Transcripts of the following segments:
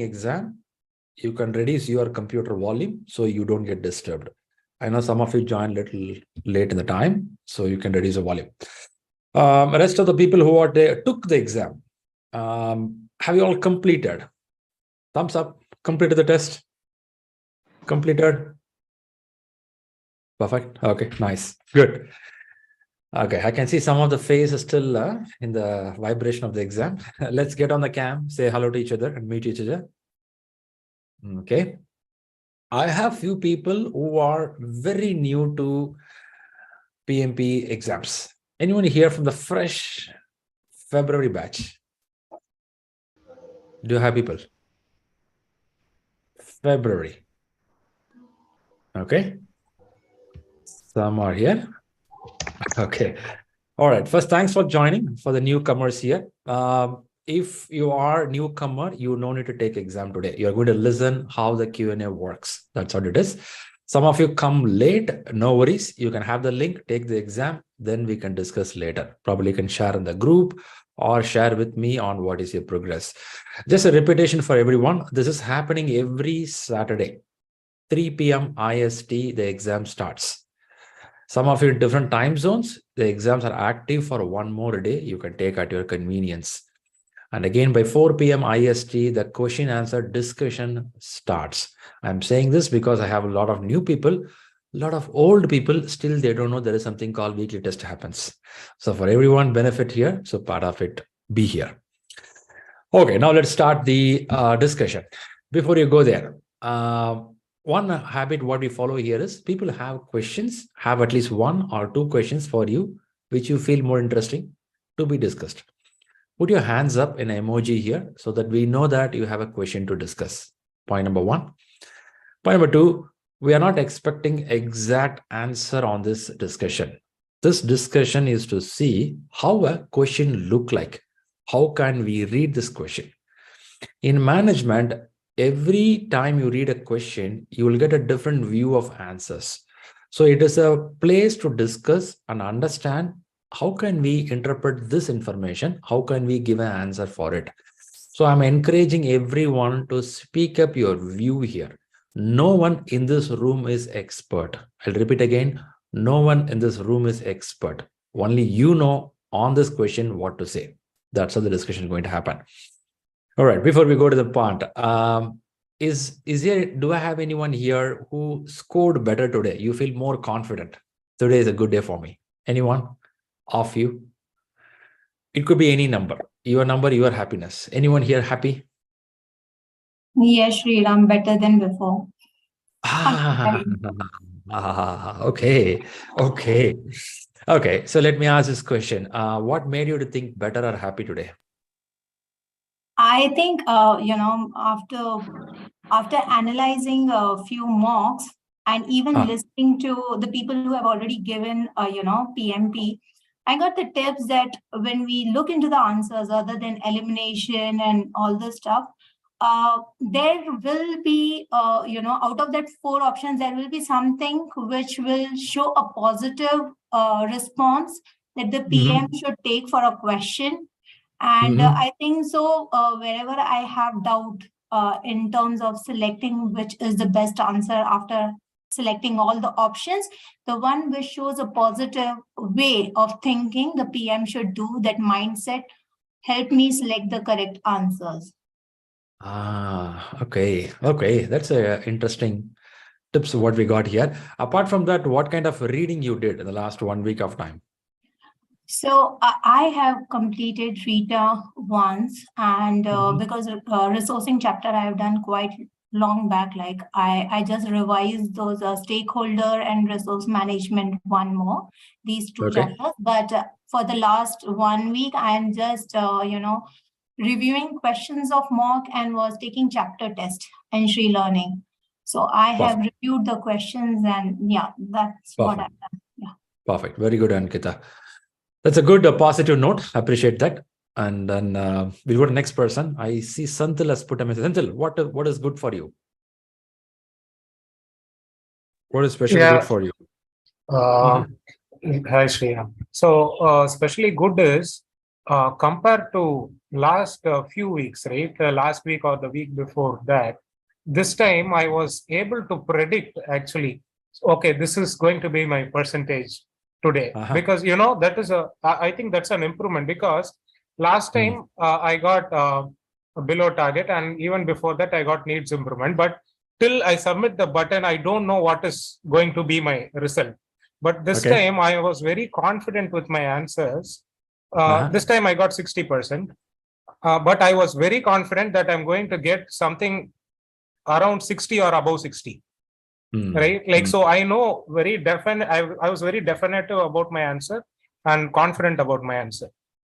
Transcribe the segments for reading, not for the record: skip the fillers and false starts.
exam, you can reduce your computer volume so you don't get disturbed. I know some of you joined a little late in the time, so you can reduce the volume. Rest of the people who are there took the exam, have you all completed? Thumbs up. Completed the test? Completed? Perfect. Okay, nice. Good. Okay, I can see some of the face is still in the vibration of the exam. Let's get on the cam, say hello to each other and meet each other. Okay. I have few people who are very new to PMP exams. Anyone here from the fresh February batch? Do you have people? February. Okay. Some are here. Okay. All right. First, thanks for joining for the newcomers here. If you are newcomer, you no need to take exam today. You're going to listen how the Q&A works. That's what it is. Some of you come late, no worries. You can have the link, take the exam, then we can discuss later. Probably you can share in the group or share with me on what is your progress. Just a repetition for everyone. This is happening every Saturday, 3 p.m. IST, the exam starts. Some of you in different time zones, the exams are active for one more day. You can take at your convenience. And again, by 4 p.m. IST, the question answer discussion starts. I'm saying this because I have a lot of new people, a lot of old people, still they don't know there is something called weekly test happens. So for everyone benefit here, so part of it, be here. Okay, now let's start the discussion. Before you go there, one habit what we follow here is people have questions, have at least one or two questions for you, which you feel more interesting to be discussed. Put your hands up in emoji here so that we know that you have a question to discuss. Point number one. Point number two, we are not expecting exact answer on this discussion. This discussion is to see how a question look like. How can we read this question? In management, every time you read a question, you will get a different view of answers. So it is a place to discuss and understand how can we interpret this information? How can we give an answer for it? So I'm encouraging everyone to speak up your view here. No one in this room is expert. I'll repeat again. No one in this room is expert. Only you know on this question what to say. That's how the discussion is going to happen. All right. Before we go to the part, do I have anyone here who scored better today? You feel more confident. Today is a good day for me. Anyone of you? It could be any number. Your number, your happiness. Anyone here happy? Yes, Sriram, better than before. Okay. So let me ask this question. What made you to think better or happy today? I think, after analyzing a few mocks and even listening to the people who have already given, PMP, I got the tips that when we look into the answers other than elimination and all this stuff, there will be, out of that 4 options, there will be something which will show a positive response that the PM should take for a question. And I think so, wherever I have doubt in terms of selecting which is the best answer after selecting all the options, the one which shows a positive way of thinking the PM should do, that mindset, help me select the correct answers. Okay. That's a interesting tips what we got here. Apart from that, what kind of reading you did in the last 1 week of time? So I have completed Rita once, and because resourcing chapter I have done quite long back, like I just revised those stakeholder and resource management one more, these 2 chapters. But for the last 1 week, I am just reviewing questions of mock and was taking chapter test in ShriLearning. So I have reviewed the questions, and yeah, that's what I've done. Yeah. Perfect. Very good, Ankita. That's a good positive note. I appreciate that. And then we'll go to the next person. I see Santil has put a message. Santil, what is good for you? What is especially good for you? Hi, Shriya. So, especially good is compared to last few weeks, right? Last week or the week before that, this time I was able to predict actually, okay, this is going to be my percentage today. Because, that is I think that's an improvement, because last time I got below target, and even before that I got needs improvement. But till I submit the button, I don't know what is going to be my result. But this time I was very confident with my answers. This time I got 60%, but I was very confident that I'm going to get something around 60 or above 60, right? Like, so I know very definite, I was very definitive about my answer and confident about my answer.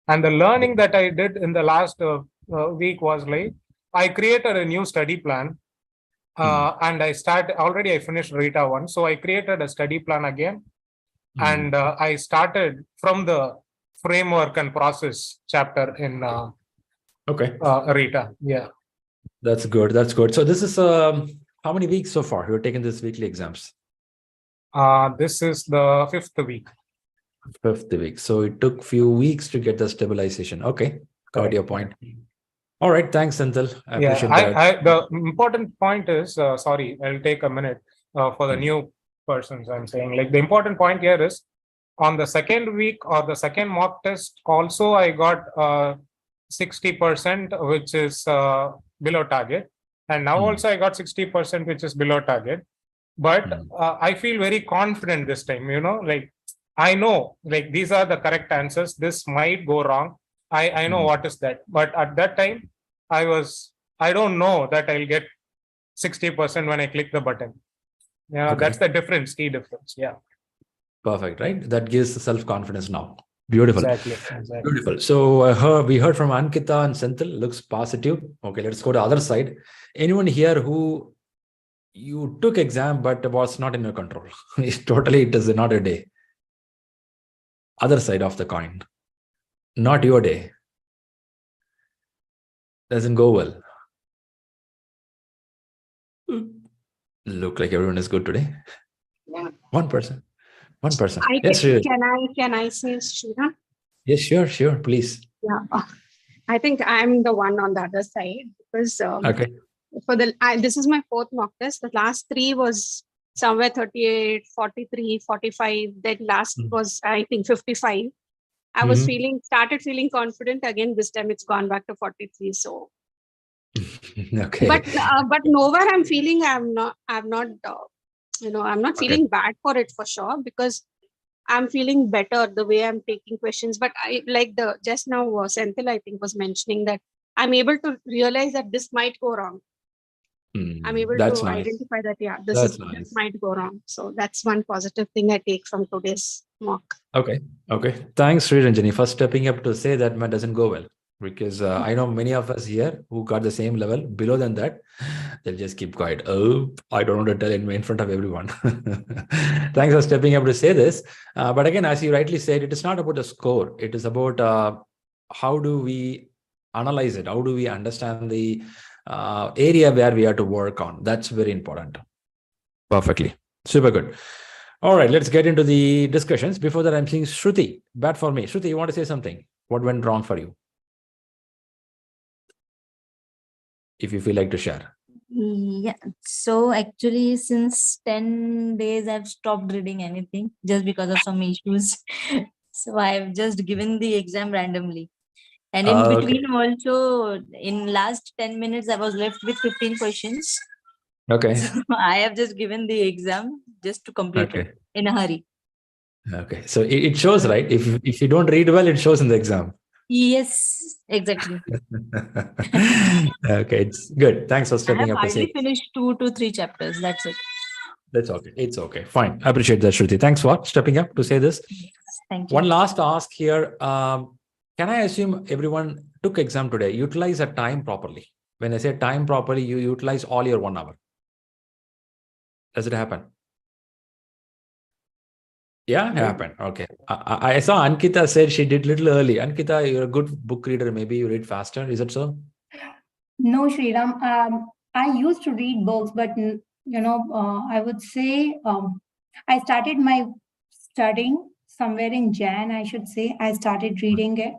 And the learning that I did in the last week was like, I created a new study plan, and I finished RETA 1. So I created a study plan again, and I started from the framework and process chapter in RETA. Yeah. That's good. That's good. So this is how many weeks so far you're taking this weekly exams? This is the 5th week. 5th week. So it took few weeks to get the stabilization. Okay. Got your point. All right. Thanks, Senthil. I appreciate that. The important point is, sorry, I'll take a minute for the new persons. I'm saying, like, the important point here is, on the second week or the second mock test, also I got 60%, which is below target. And now also I got 60%, which is below target. But I feel very confident this time, like, I know, like, these are the correct answers. This might go wrong. I know what is that. But at that time, I don't know that I'll get 60% when I click the button. Yeah, that's the difference, key difference. Yeah. Perfect, right? That gives self-confidence now. Beautiful. Exactly. Beautiful. So we heard from Ankita and Senthil. Looks positive. Okay, let's go to the other side. Anyone here who you took exam but was not in your control? It is not a day. Other side of the coin. Not your day. Doesn't go well. Look like everyone is good today. Yeah. One person. Yes, can I say, Shriram? Yes, sure, please. Yeah, I think I'm the one on the other side, because this is my 4th mock test. The last 3 was somewhere 38, 43, 45. Then last was, I think, 55. I was started feeling confident again. This time it's gone back to 43. So, okay. But nowhere I'm feeling I'm not feeling bad for it for sure, because I'm feeling better the way I'm taking questions. But I like just now Senthil, I think, was mentioning that I'm able to realize that this might go wrong. I'm able to identify that, this might go wrong. So that's one positive thing I take from today's mock. Okay. Thanks, Sriranjani, for stepping up to say that doesn't go well. Because I know many of us here who got the same level, below than that, they'll just keep quiet. Oh, I don't want to tell in front of everyone. Thanks for stepping up to say this. But again, as you rightly said, it is not about the score. It is about how do we analyze it? How do we understand the area where we have to work on? That's very important. Perfectly. Super good. All right, let's get into the discussions. Before that, I'm seeing Shruti. Bad for me. Shruti, you want to say something? What went wrong for you? If you feel like to share. Yeah, so actually since 10 days I've stopped reading anything just because of some issues. So I've just given the exam randomly, and in between also, in last 10 minutes I was left with 15 questions. Okay. So I have just given the exam just to complete it in a hurry. Okay, so it shows, right? If you don't read well, it shows in the exam. Yes, exactly. Okay, it's good. Thanks for stepping up. I have hardly finished 2 to 3 chapters. That's it. That's okay. It's okay. Fine. I appreciate that, Shruti. Thanks for stepping up to say this. Thank you. One last ask here. Can I assume everyone took exam today? Utilize a time properly. When I say time properly, you utilize all your 1 hour. Does it happen? Yeah, it happened. Okay. I saw Ankita said she did little early. Ankita, you're a good book reader. Maybe you read faster. Is it so? No, Shriram. I used to read books, but I would say I started my studying somewhere in Jan. I should say I started reading it.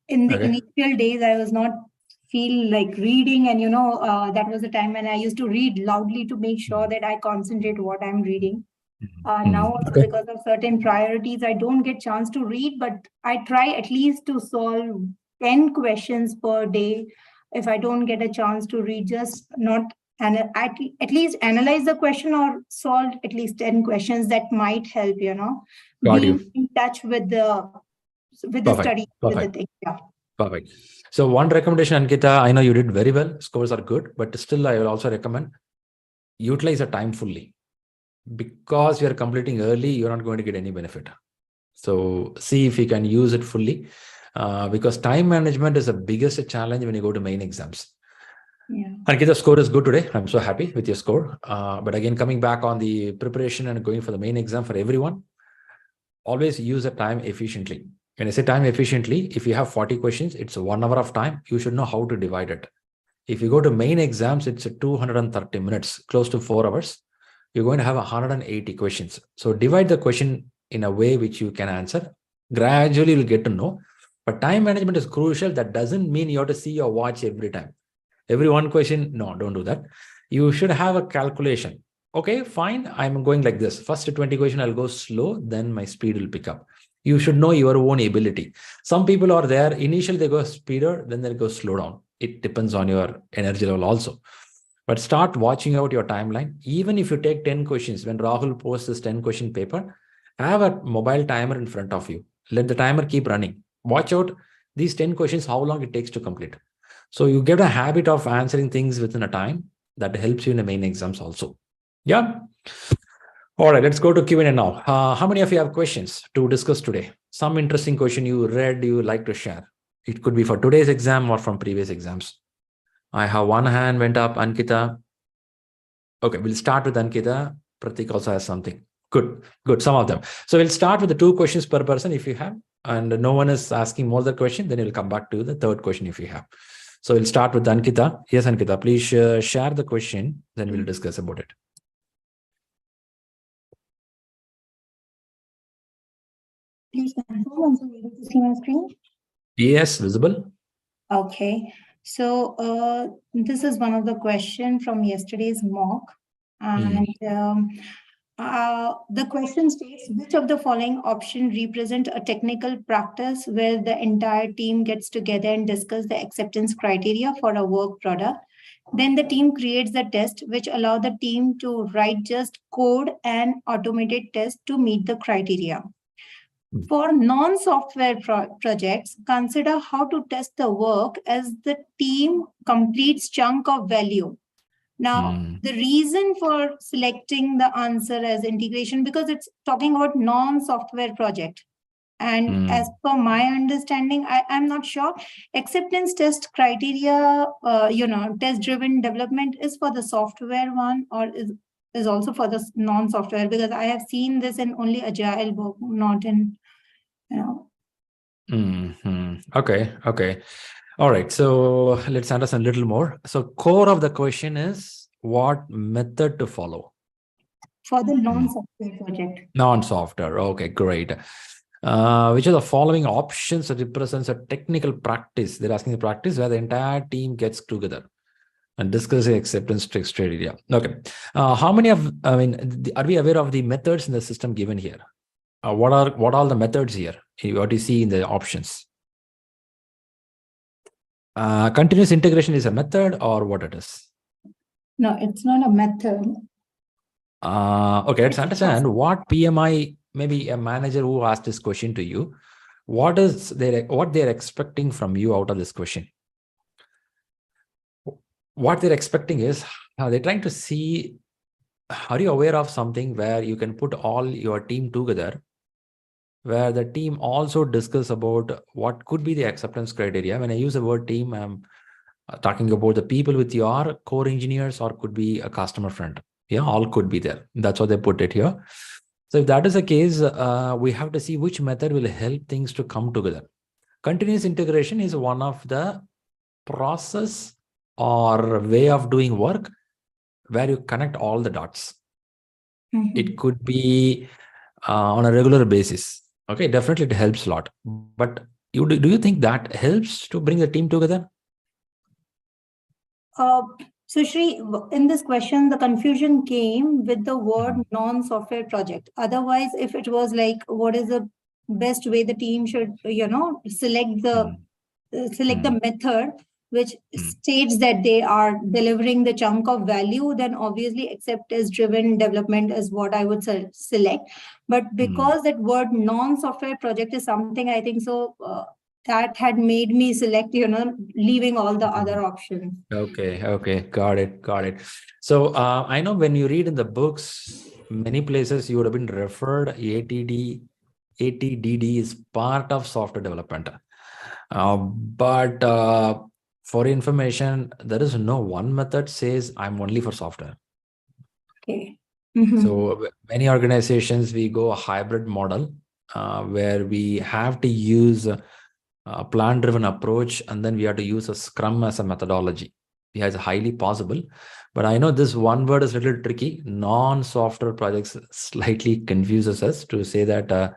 In the Okay. initial days, I was not feel like reading, and that was the time when I used to read loudly to make sure that I concentrate what I'm reading. Now also, Okay. because of certain priorities, I don't get chance to read, but I try at least to solve 10 questions per day. If I don't get a chance to read, just not at least analyze the question or solve at least 10 questions that might help, Got being you. in touch with the Perfect. study, with the Perfect. thing. Yeah. Perfect. So one recommendation, Ankita, I know you did very well. Scores are good, but still I will also recommend utilize the time fully. Because you are completing early, you're not going to get any benefit. So see if you can use it fully, because time management is the biggest challenge when you go to main exams. Yeah. Ankita's score is good today. I'm so happy with your score. But again, coming back on the preparation and going for the main exam for everyone, always use the time efficiently. When I say time efficiently, if you have 40 questions, it's 1 hour of time. You should know how to divide it. If you go to main exams, it's 230 minutes, close to 4 hours. You're going to have 180 questions. So divide the question in a way which you can answer. Gradually, you'll get to know. But time management is crucial. That doesn't mean you have to see your watch every time. Every one question, no, don't do that. You should have a calculation. Okay, fine. I'm going like this. First 20 question, I'll go slow. Then my speed will pick up. You should know your own ability. Some people are there. Initially, they go speeder. Then they'll go slow down. It depends on your energy level also. But start watching out your timeline. Even if you take 10 questions, when Rahul posts this 10 question paper, have a mobile timer in front of you. Let the timer keep running. Watch out these 10 questions, how long it takes to complete. So you get a habit of answering things within a time that helps you in the main exams also. Yeah. All right, let's go to Q&A now. How many of you have questions to discuss today? Some interesting question you read, you like to share. It could be for today's exam or from previous exams. I have one hand went up, Ankita. Okay, we'll start with Ankita. Pratik also has something. Good, good, some of them. So we'll start with the 2 questions per person if you have, and no one is asking more the question, then we'll come back to the 3rd question if you have. So we'll start with Ankita. Yes, Ankita, please share the question, then we'll discuss about it. Please confirm once you're able to see my screen. Yes, visible. Okay. So this is one of the questions from yesterday's mock. And the question states, which of the following option represent a technical practice where the entire team gets together and discuss the acceptance criteria for a work product? Then the team creates the test, which allow the team to write just code and automated test to meet the criteria. For non-software projects, consider how to test the work as the team completes chunk of value. Now, the reason for selecting the answer as integration, because it's talking about non-software project. And as per my understanding, I'm not sure, acceptance test criteria, test-driven development is for the software one or is also for the non-software, because I have seen this in only Agile book, not in, Okay. All right. So let's understand a little more. So core of the question is what method to follow? For the non-software project. Non-software. Okay, great. Which of the following options represents a technical practice? They're asking the practice where the entire team gets together and discuss the acceptance criteria. Okay. How many of, are we aware of the methods in the system given here? What are the methods here? What you see in the options? Continuous integration is a method or what it is? No, it's not a method. Okay, let's understand what PMI, maybe a manager who asked this question to you, what they're expecting from you out of this question. What they're expecting is, they're trying to see, are you aware of something where you can put all your team together, where the team also discuss about what could be the acceptance criteria. When I use the word team, I'm talking about the people with your core engineers or could be a customer friend. Yeah, all could be there. That's what they put it here. So if that is the case, we have to see which method will help things to come together. Continuous integration is one of the process or way of doing work where you connect all the dots. It could be on a regular basis. Okay, definitely it helps a lot. But Do you think that helps to bring the team together? So Shri, in this question, the confusion came with the word non-software project. Otherwise, if it was like, what is the best way the team should, select the method which states that they are delivering the chunk of value, then obviously acceptance-driven development is what I would select. But because that word non-software project is something, I think so, that had made me select, leaving all the other options. Okay, got it. So I know when you read in the books, many places you would have been referred ATDD is part of software development. But for information, there is no one method says I'm only for software. Okay. So many organizations, we go a hybrid model where we have to use a plan-driven approach, and then we have to use a Scrum as a methodology. Yeah, it's highly possible. But I know this one word is a little tricky. Non-software projects slightly confuses us to say that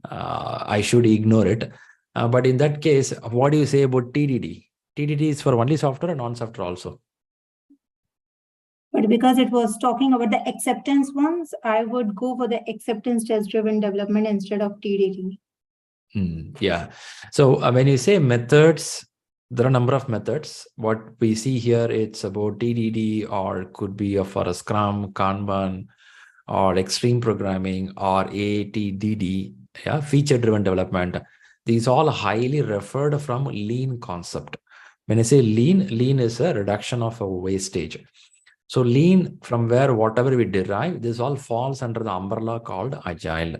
I should ignore it. But in that case, what do you say about TDD? TDD is for only software and non-software also. But because it was talking about the acceptance ones, I would go for the acceptance test-driven development instead of TDD. Yeah. So when you say methods, there are a number of methods. What we see here, it's about TDD, or could be for a Scrum, Kanban, or extreme programming, or ATDD, feature-driven development. These all highly referred from lean concept. When I say lean is a reduction of a wastage. So lean, from where whatever we derive, this all falls under the umbrella called agile.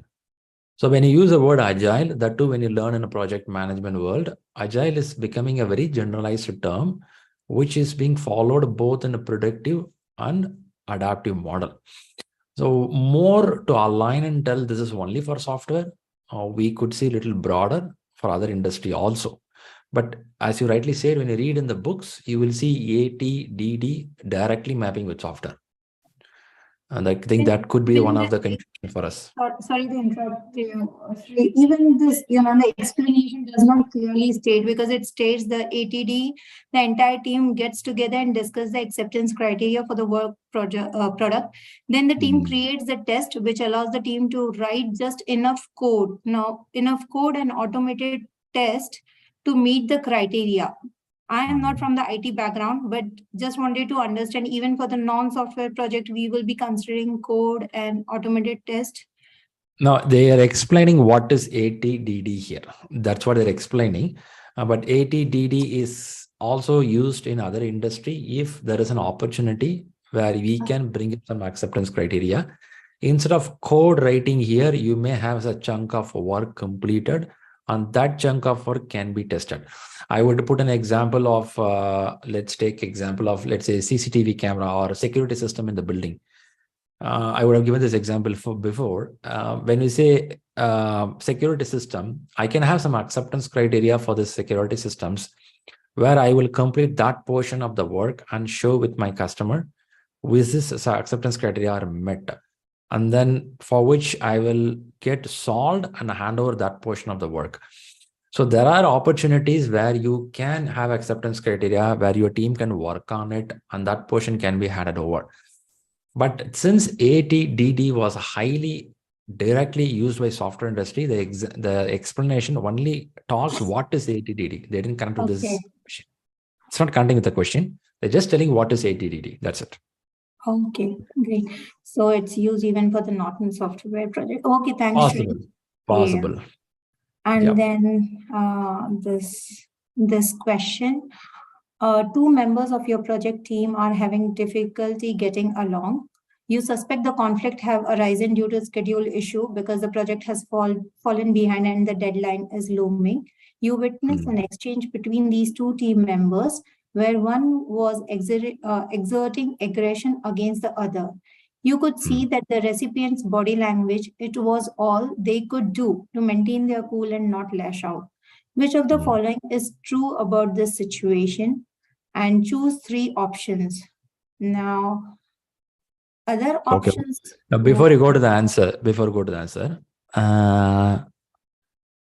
So when you use the word agile, that too, when you learn in a project management world, agile is becoming a very generalized term, which is being followed both in a predictive and adaptive model. So more to align and tell this is only for software, we could see a little broader for other industry also. But as you rightly said, when you read in the books, you will see ATDD directly mapping with software. And I think that could be one of the confusion for us. Sorry to interrupt you. Even this, the explanation does not clearly state, because it states the ATD, the entire team gets together and discuss the acceptance criteria for the work product. Then the team creates the test, which allows the team to write just enough code. Now, enough code and automated test to meet the criteria. I am not from the IT background, but just wanted to understand, even for the non-software project, we will be considering code and automated test. No, they are explaining what is ATDD here. That's what they're explaining. But ATDD is also used in other industry if there is an opportunity where we can bring in some acceptance criteria. Instead of code writing here, you may have a chunk of work completed, and that chunk of work can be tested. I would put an example of, let's take example of, let's say, CCTV camera or a security system in the building. I would have given this example before. When we say security system, I can have some acceptance criteria for the security systems where I will complete that portion of the work and show with my customer with this acceptance criteria are met. And then for which I will get solved and hand over that portion of the work. So there are opportunities where you can have acceptance criteria where your team can work on it and that portion can be handed over. But since ATDD was highly directly used by software industry, the explanation only talks what is ATDD. They didn't connect to this question. It's not connecting with the question. They're just telling what is ATDD. That's it. Okay, great. So it's used even for the Norton software project. Okay, thanks. Possible. Yeah. And then this question. Two members of your project team are having difficulty getting along. You suspect the conflict have arisen due to schedule issue because the project has fallen behind and the deadline is looming. You witness an exchange between these two team members where one was exerting aggression against the other. You could see that the recipient's body language, it was all they could do to maintain their cool and not lash out. Which of the following is true about this situation? And choose 3 options. Now, other options. Now, before you go to the answer,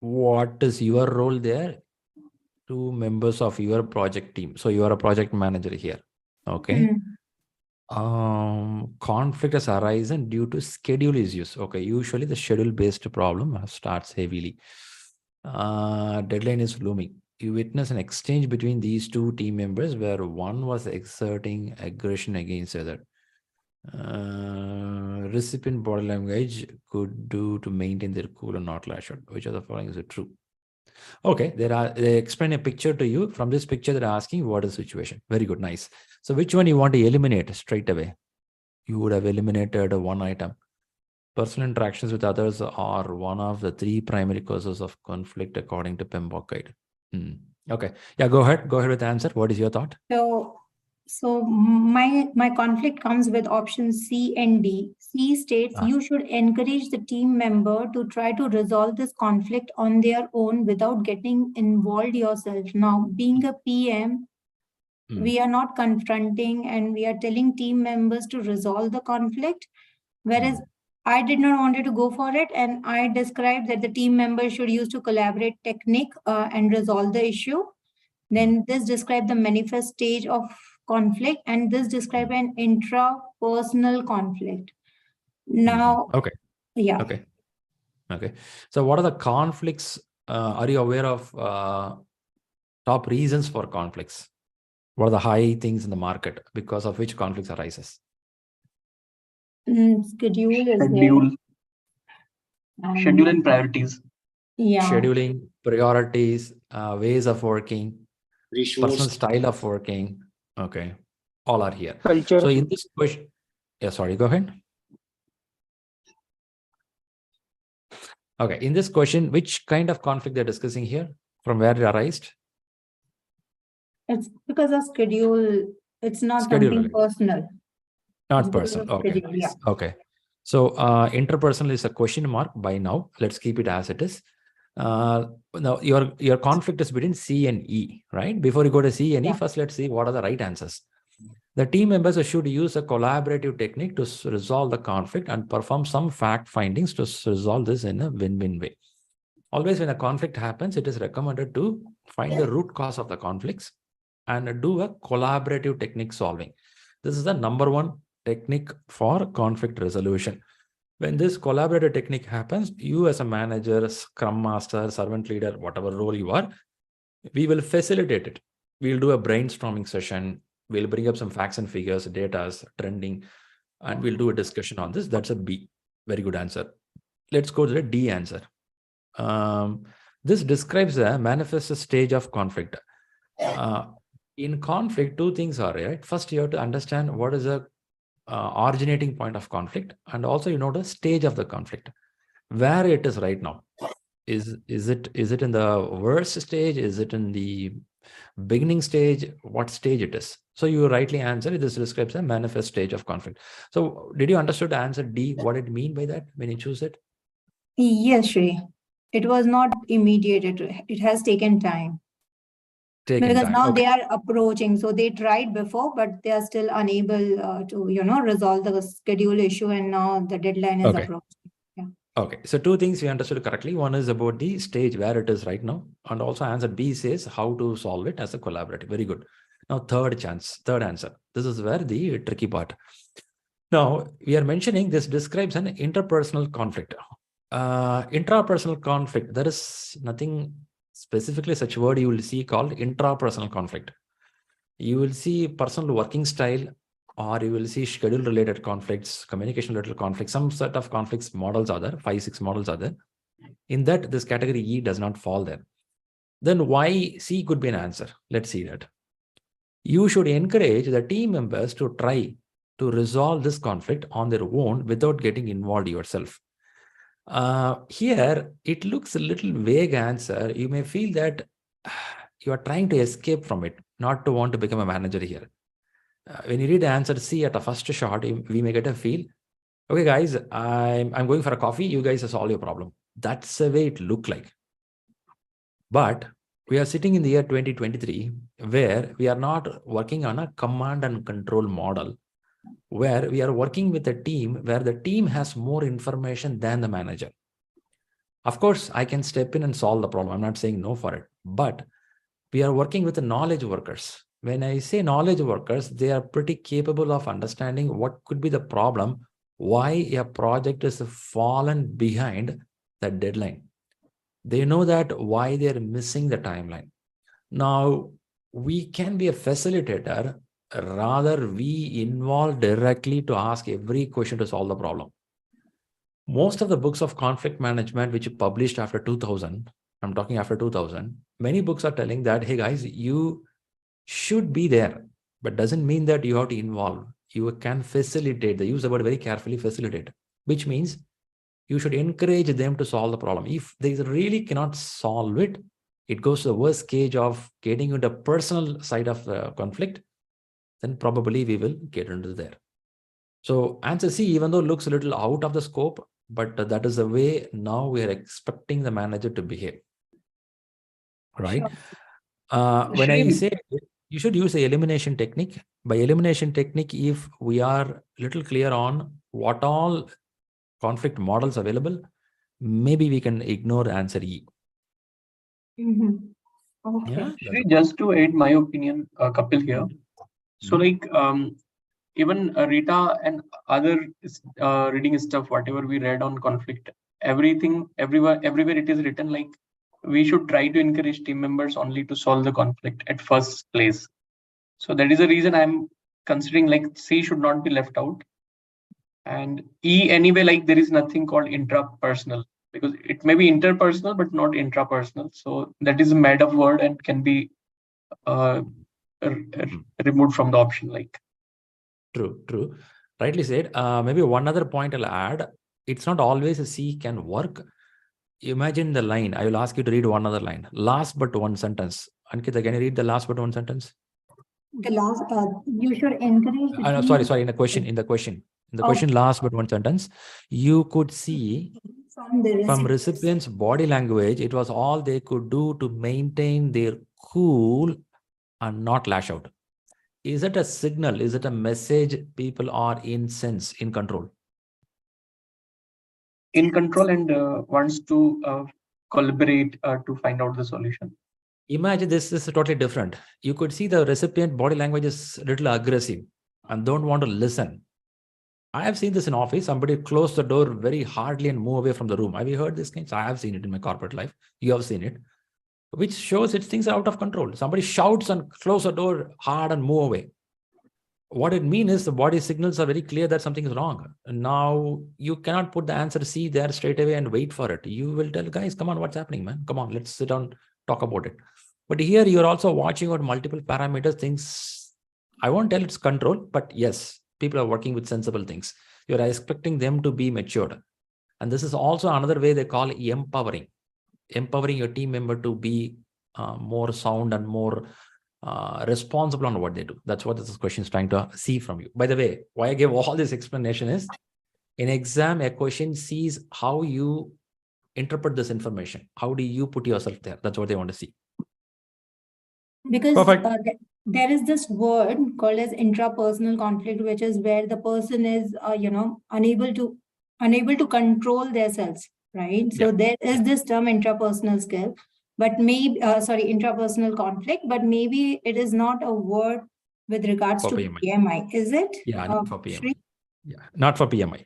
what is your role there? 2 members of your project team. So you are a project manager here. Okay. Conflict has arisen due to schedule issues. Okay. Usually the schedule based problem starts heavily. Deadline is looming. You witness an exchange between these 2 team members where one was exerting aggression against the other. Recipient body language could do to maintain their cool and not lash out. Which of the following is true? Okay, they explain a picture to you. From this picture, they're asking what is the situation. Very good, nice. So which one you want to eliminate straight away? You would have eliminated one item. Personal interactions with others are one of the 3 primary causes of conflict according to PMBOK guide. Okay, yeah, go ahead with the answer. What is your thought? So my conflict comes with options C and D. C states you should encourage the team member to try to resolve this conflict on their own without getting involved yourself. Now, being a PM, we are not confronting and we are telling team members to resolve the conflict, whereas I did not want to go for it, and I described that the team members should use to collaborate technique and resolve the issue. Then this described the manifest stage of conflict, and this described an intrapersonal conflict. Now, okay. So what are the conflicts? Are you aware of top reasons for conflicts? What are the high things in the market because of which conflicts arises? Schedule and priorities. Yeah. Scheduling, priorities, ways of working, personal style of working. Okay, all are here. Culture. So in this question, yeah, sorry, go ahead. Okay, in this question, which kind of conflict they're discussing here? From where it arose? It's because of schedule. It's not Schedule something personal. Not personal. Okay. Schedule, yeah. Okay. So interpersonal is a question mark by now. Let's keep it as it is. Now your conflict is between C and E, right? Before you go to C and E, first let's see what are the right answers. The team members should use a collaborative technique to resolve the conflict and perform some fact findings to resolve this in a win-win way. Always when a conflict happens, it is recommended to find the root cause of the conflicts and do a collaborative technique solving. This is the number 1 technique for conflict resolution. When this collaborative technique happens, you as a manager, scrum master, servant leader, whatever role you are, we will facilitate it. We'll do a brainstorming session. We'll bring up some facts and figures, data, trending, and we'll do a discussion on this. That's a B. Very good answer. Let's go to the D answer. This describes a manifest stage of conflict. In conflict, 2 things are right. First, you have to understand what is a originating point of conflict, and also the stage of the conflict, where it is right now. Is it in the worst stage? Is it in the beginning stage? What stage it is? So you rightly answer. This describes a manifest stage of conflict. So did you understand the answer D? What it mean by that when you choose it? Yes, Shri. It was not immediate. It has taken time. Because now they are approaching. So they tried before, but they are still unable to, resolve the schedule issue. And now the deadline is approaching. Yeah. Okay. So 2 things we understood correctly. One is about the stage where it is right now. And also answer B says how to solve it as a collaborative. Very good. Now, third answer. This is where the tricky part. Now, we are mentioning this describes an interpersonal conflict. Intrapersonal conflict, there is nothing specifically such word you will see called intrapersonal conflict. You will see personal working style, or you will see schedule related conflicts, communication related conflicts, some set of conflicts models are there, 5-6 models are there. In that, this category E does not fall there. Then why C could be an answer? Let's see that. You should encourage the team members to try to resolve this conflict on their own without getting involved yourself. Here, it looks a little vague answer. You may feel that you are trying to escape from it, not to want to become a manager here. When you read the answer C at a first shot, we may get a feel, okay, guys, I'm going for a coffee. You guys solve your problem. That's the way it looked like. But we are sitting in the year 2023, where we are not working on a command and control model, where we are working with a team where the team has more information than the manager. Of course, I can step in and solve the problem. I'm not saying no for it, but we are working with the knowledge workers. When I say knowledge workers, they are pretty capable of understanding what could be the problem, why a project is fallen behind the deadline. They know that why they're missing the timeline. Now, we can be a facilitator, rather we involve directly to ask every question to solve the problem. Most of the books of conflict management, which are published after 2000, I'm talking after 2000, many books are telling that, hey guys, you should be there, but doesn't mean that you have to involve. You can facilitate. They use the word very carefully, facilitate, which means you should encourage them to solve the problem. If they really cannot solve it, it goes to the worst case of getting into the personal side of the conflict, then probably we will get into there. So answer C, even though looks a little out of the scope, but that is the way now we are expecting the manager to behave, right? Sure. When I say you should use the elimination technique, by elimination technique, if we are little clear on what all conflict models available, maybe we can ignore answer E. Okay. Yeah, Shri, just to add my opinion, Kapil here. So like even Rita and other reading stuff, whatever we read on conflict, everything, everywhere it is written like we should try to encourage team members only to solve the conflict at first place. So that is the reason I'm considering like C should not be left out. And E anyway, like there is nothing called intrapersonal, because it may be interpersonal but not intrapersonal. So that is a made up word and can be removed from the option. Like true. Rightly said. Maybe one other point I'll add. It's not always a C can work. Imagine the line. I will ask you to read one other line. Last but one sentence. Ankita, can you read the last but one sentence? The last, you should encourage. No, sorry. In the question, last but one sentence, you could see from recipients' body language, it was all they could do to maintain their cool and not lash out. Is it a signal? Is it a message people are in control? In control and wants to collaborate to find out the solution. Imagine this is totally different. You could see the recipient body language is a little aggressive and don't want to listen. I have seen this in office. Somebody close the door very hardly and move away from the room. Have you heard this case? I have seen it in my corporate life. You have seen it, which shows that things are out of control. Somebody shouts and close the door hard and move away. What it means is the body signals are very clear that something is wrong. Now you cannot put the answer C there straight away and wait for it. You will tell guys, come on, what's happening, man? Come on, let's sit down, talk about it. But here you're also watching out multiple parameters, things. I won't tell it's control, but yes, people are working with sensible things. You're expecting them to be matured. And this is also another way they call empowering your team member to be more sound and more responsible on what they do. That's what this question is trying to see from you. By the way, why I give all this explanation is in exam, a question sees how you interpret this information. How do you put yourself there? That's what they want to see. Because there is this word called as intrapersonal conflict, which is where the person is, unable to control themselves, right? So there is this term intrapersonal skill, but maybe, intrapersonal conflict, but maybe it is not a word with regards to PMI, is it? Yeah, not for PMI. Yeah, not for PMI.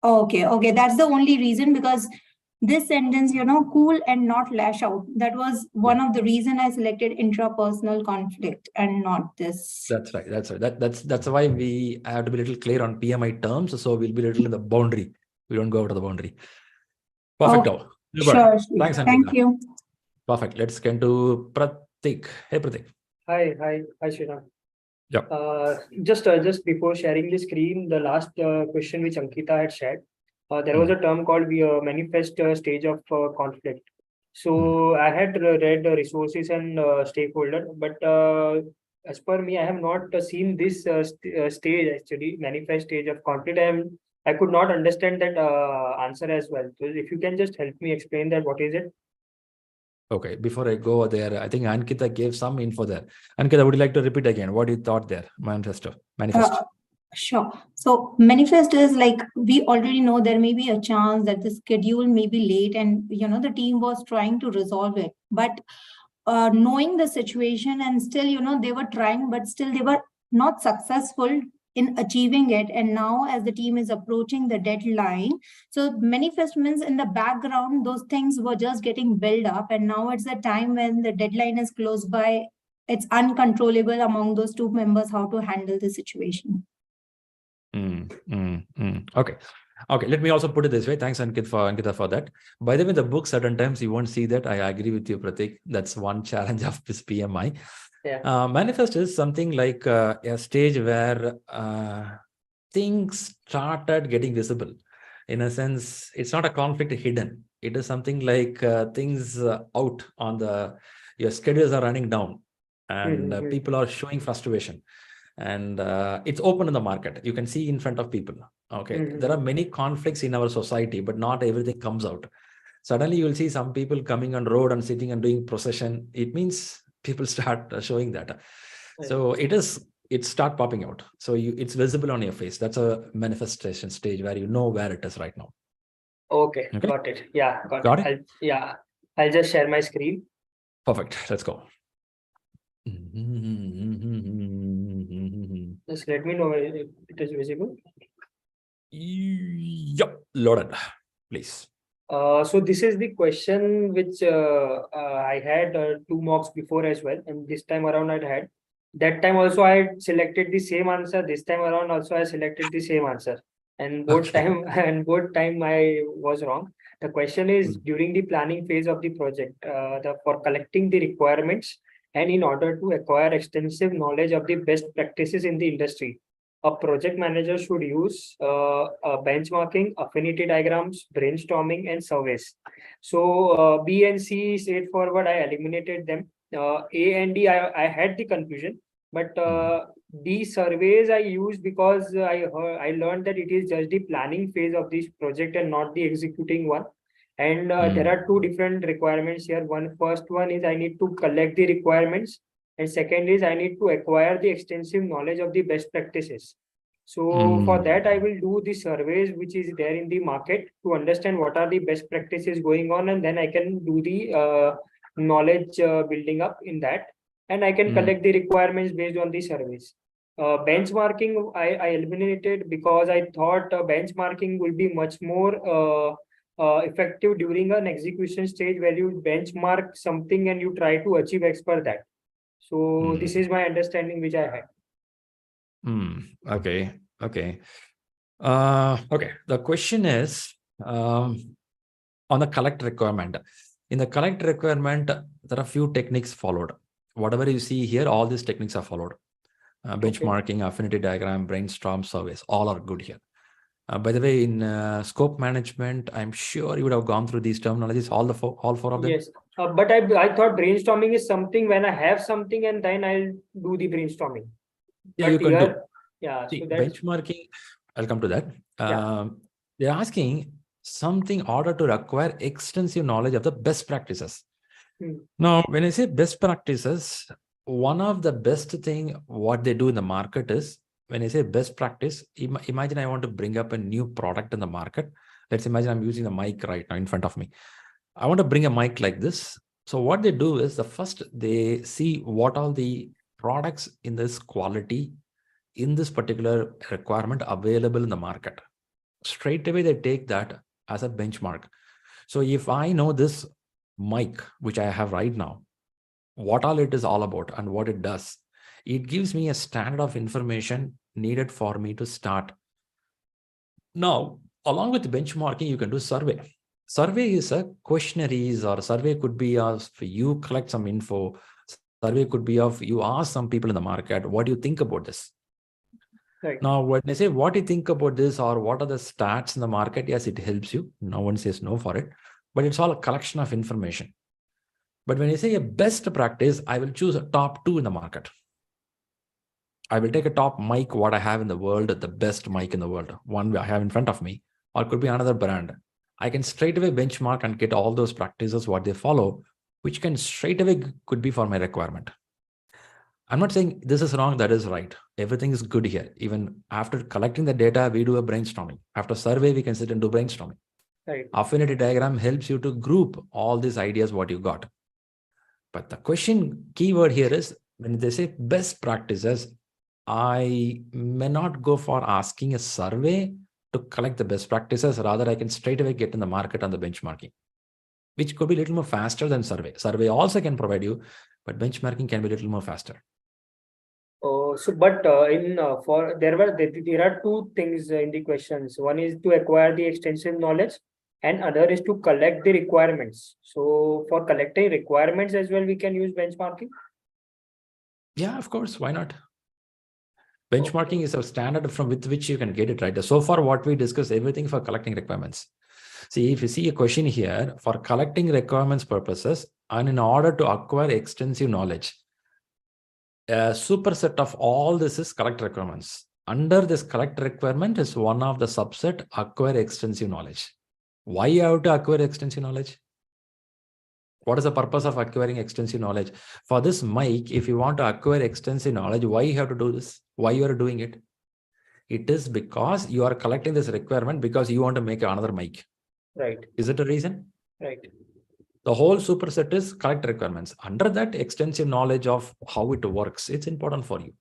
Okay. That's the only reason, because this sentence, cool and not lash out. That was one of the reason I selected intrapersonal conflict and not this. That's right. That's why we have to be a little clear on PMI terms. So we'll be a little in the boundary. We don't go out of the boundary. Perfect. Okay. Sure. Thanks, Ankita. Thank you. Perfect. Let's get to Pratik. Hey, Pratik. Hi, ShriLearning. Yeah. Just before sharing the screen, the last question which Ankita had shared, there was a term called manifest stage of conflict. So I had read resources and stakeholder, but as per me, I have not seen this stage actually, manifest stage of conflict. I could not understand that answer as well. So if you can just help me explain that, what is it? Okay, before I go there, I think Ankita gave some info there. Ankita, would you like to repeat again what you thought there? Manifesto. Sure. So manifest is like, we already know there may be a chance that the schedule may be late, and the team was trying to resolve it. But knowing the situation, and still, they were trying, but still they were not successful in achieving it. And now as the team is approaching the deadline, so manifest means in the background, those things were just getting built up. And now it's the time when the deadline is close by. It's uncontrollable among those two members how to handle the situation. Okay. Okay, let me also put it this way. Thanks, Ankita, for that. By the way, the book, certain times you won't see that. I agree with you, Pratik. That's one challenge of this PMI. Yeah. Manifest is something like a stage where things started getting visible. In a sense, it's not a conflict hidden. It is something like things out on your schedules are running down, and people are showing frustration. And it's open in the market. You can see in front of people. Okay, there are many conflicts in our society, but not everything comes out. Suddenly you'll see some people coming on road and sitting and doing procession. It means people start showing that. So it start popping out. So it's visible on your face. That's a manifestation stage where you know where it is right now. Okay. Got it. Yeah, got it. I'll just share my screen. Perfect. Let's go. Just let me know if it is visible. Yep, loaded, please. So this is the question which I had 2 mocks before as well, and this time around I'd had. That time also I had selected the same answer. This time around also I selected the same answer, and both time I was wrong. The question is, during the planning phase of the project, for collecting the requirements, and in order to acquire extensive knowledge of the best practices in the industry, a project manager should use benchmarking, affinity diagrams, brainstorming, and surveys. So B and C, straightforward, I eliminated them. A and D, I had the confusion, but D, surveys, I used because I learned that it is just the planning phase of this project and not the executing one. And there are 2 different requirements here. First one is I need to collect the requirements, and second is I need to acquire the extensive knowledge of the best practices. So for that, I will do the surveys which is there in the market to understand what are the best practices going on, and then I can do the knowledge building up in that, and I can collect the requirements based on the surveys. Benchmarking, I eliminated because I thought benchmarking will be much more effective during an execution stage where you benchmark something and you try to achieve X per that. So this is my understanding which I had. Okay. Okay. Okay. The question is on the collect requirement. In the collect requirement, there are a few techniques followed. Whatever you see here, all these techniques are followed. Benchmarking, affinity diagram, brainstorm, surveys, all are good here. By the way, in scope management, I'm sure you would have gone through these terminologies, all four of them. Yes, but I thought brainstorming is something when I have something and then I'll do the brainstorming. Yeah, but you can do. Yeah, see, so that's benchmarking, I'll come to that. Yeah. They're asking something in order to acquire extensive knowledge of the best practices. Now, when I say best practices, one of the best thing what they do in the market is, when I say best practice, imagine I want to bring up a new product in the market. Let's imagine I'm using a mic right now in front of me. I want to bring a mic like this. So what they do is first they see what all the products in this quality, in this particular requirement available in the market. Straight away, they take that as a benchmark. So if I know this mic, which I have right now, what all it is all about and what it does, it gives me a standard of information needed for me to start. Now, along with benchmarking, you can do survey. Survey is a questionnaires, or survey could be of you collect some info. Survey could be of you ask some people in the market, what do you think about this? Right. Now, when I say what do you think about this, or what are the stats in the market, yes, it helps you. No one says no for it, but it's all a collection of information. But when you say a best practice, I will choose a top 2 in the market. I will take a top mic, what I have in the world, the best mic in the world, one I have in front of me, or it could be another brand. I can straight away benchmark and get all those practices, what they follow, which can straight away could be for my requirement. I'm not saying this is wrong, that is right. Everything is good here. Even after collecting the data, we do a brainstorming. After survey, we can sit and do brainstorming. Right. Affinity diagram helps you to group all these ideas, what you got. But the question keyword here is when they say best practices, I may not go for asking a survey to collect the best practices. Rather, I can straight away get in the market on the benchmarking, which could be a little more faster than survey. Survey also can provide you, but benchmarking can be a little more faster. So, but there are two things in the questions. One is to acquire the extensive knowledge, and other is to collect the requirements. So, for collecting requirements as well, we can use benchmarking. Yeah, of course. Why not? Benchmarking is a standard from with which you can get it right. So far, what we discussed, everything for collecting requirements. See, if you see a question here for collecting requirements purposes, and in order to acquire extensive knowledge, a superset of all this is collect requirements. Under this collect requirement is one of the subset acquire extensive knowledge. Why you have to acquire extensive knowledge? What is the purpose of acquiring extensive knowledge? For this mic, if you want to acquire extensive knowledge, why you have to do this? Why you are doing it? It is because you are collecting this requirement because you want to make another mic. Right. Is it a reason? Right. The whole superset is collect requirements. Under that, extensive knowledge of how it works, it's important for you.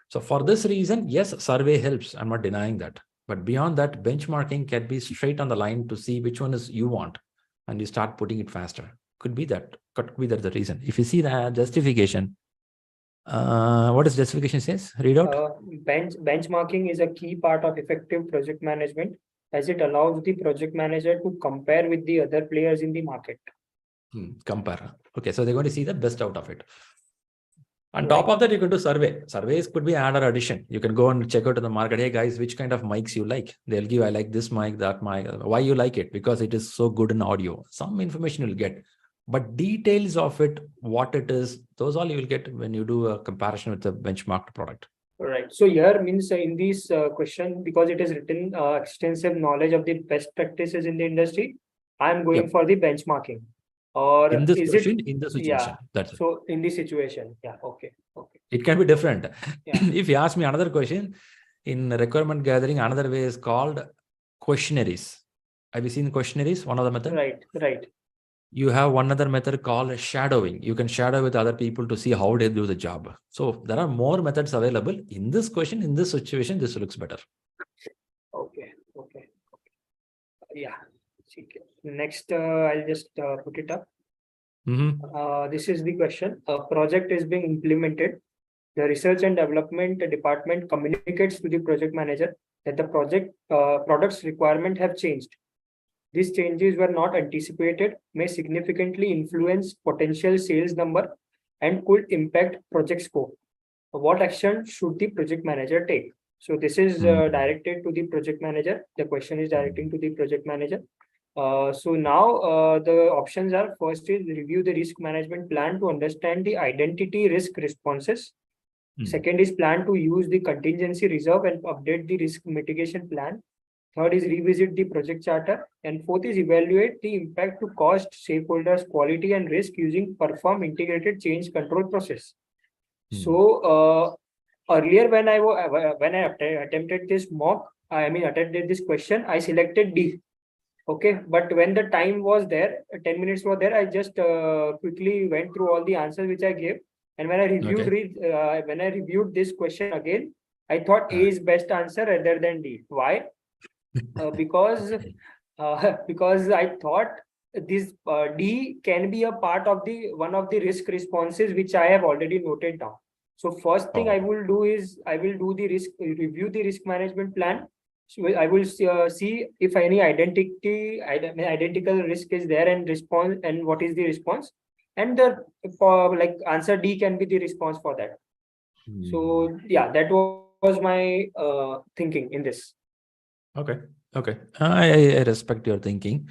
So for this reason, yes, survey helps. I'm not denying that. But beyond that, benchmarking can be straight on the line to see which one is you want, and you start putting it faster. Could be that the reason. If you see the justification, what does justification says? Read out. Benchmarking is a key part of effective project management, as it allows the project manager to compare with the other players in the market. Compare. Okay, so they're going to see the best out of it. On top of that, you can do survey. Surveys could be add or addition. You can go and check out in the market. Hey guys, which kind of mics you like? They'll give, I like this mic, that mic. Why you like it? Because it is so good in audio. Some information you'll get. But details of it, what it is, those all you will get when you do a comparison with the benchmarked product. Right. So here means in this question, because it is written extensive knowledge of the best practices in the industry, I'm going for the benchmarking. Or in this is question, it in the situation? Yeah. That's it. So in this situation, yeah. Okay. It can be different. Yeah. If you ask me another question, in requirement gathering, another way is called questionnaires. Have you seen questionnaires? One of the method. Right. You have one other method called shadowing. You can shadow with other people to see how they do the job. So there are more methods available. In this question, in this situation, this looks better. Okay. Yeah. Next, I'll just put it up. This is the question. A project is being implemented. The research and development department communicates to the project manager that the product's requirement have changed. These changes were not anticipated, may significantly influence potential sales number, and could impact project scope. What action should the project manager take? So this is directed to the project manager. The question is directing to the project manager. So now the options are: first is review the risk management plan to understand the identity risk responses. Second is plan to use the contingency reserve and update the risk mitigation plan. Third is revisit the project charter. And fourth is evaluate the impact to cost, stakeholders, quality, and risk using perform integrated change control process. So earlier when I attempted this attempted this question, I selected D. Okay, but when the time was there, 10 minutes were there, I just quickly went through all the answers which I gave. And when I reviewed this question again, I thought A is best answer rather than D. Why? Because I thought this D can be a part of one of the risk responses which I have already noted down. So first thing I will do is I will review the risk management plan. So I will see if any identical risk is there and response, and what is the response, and the answer D can be the response for that. So yeah, that was my thinking in this. Okay. I respect your thinking.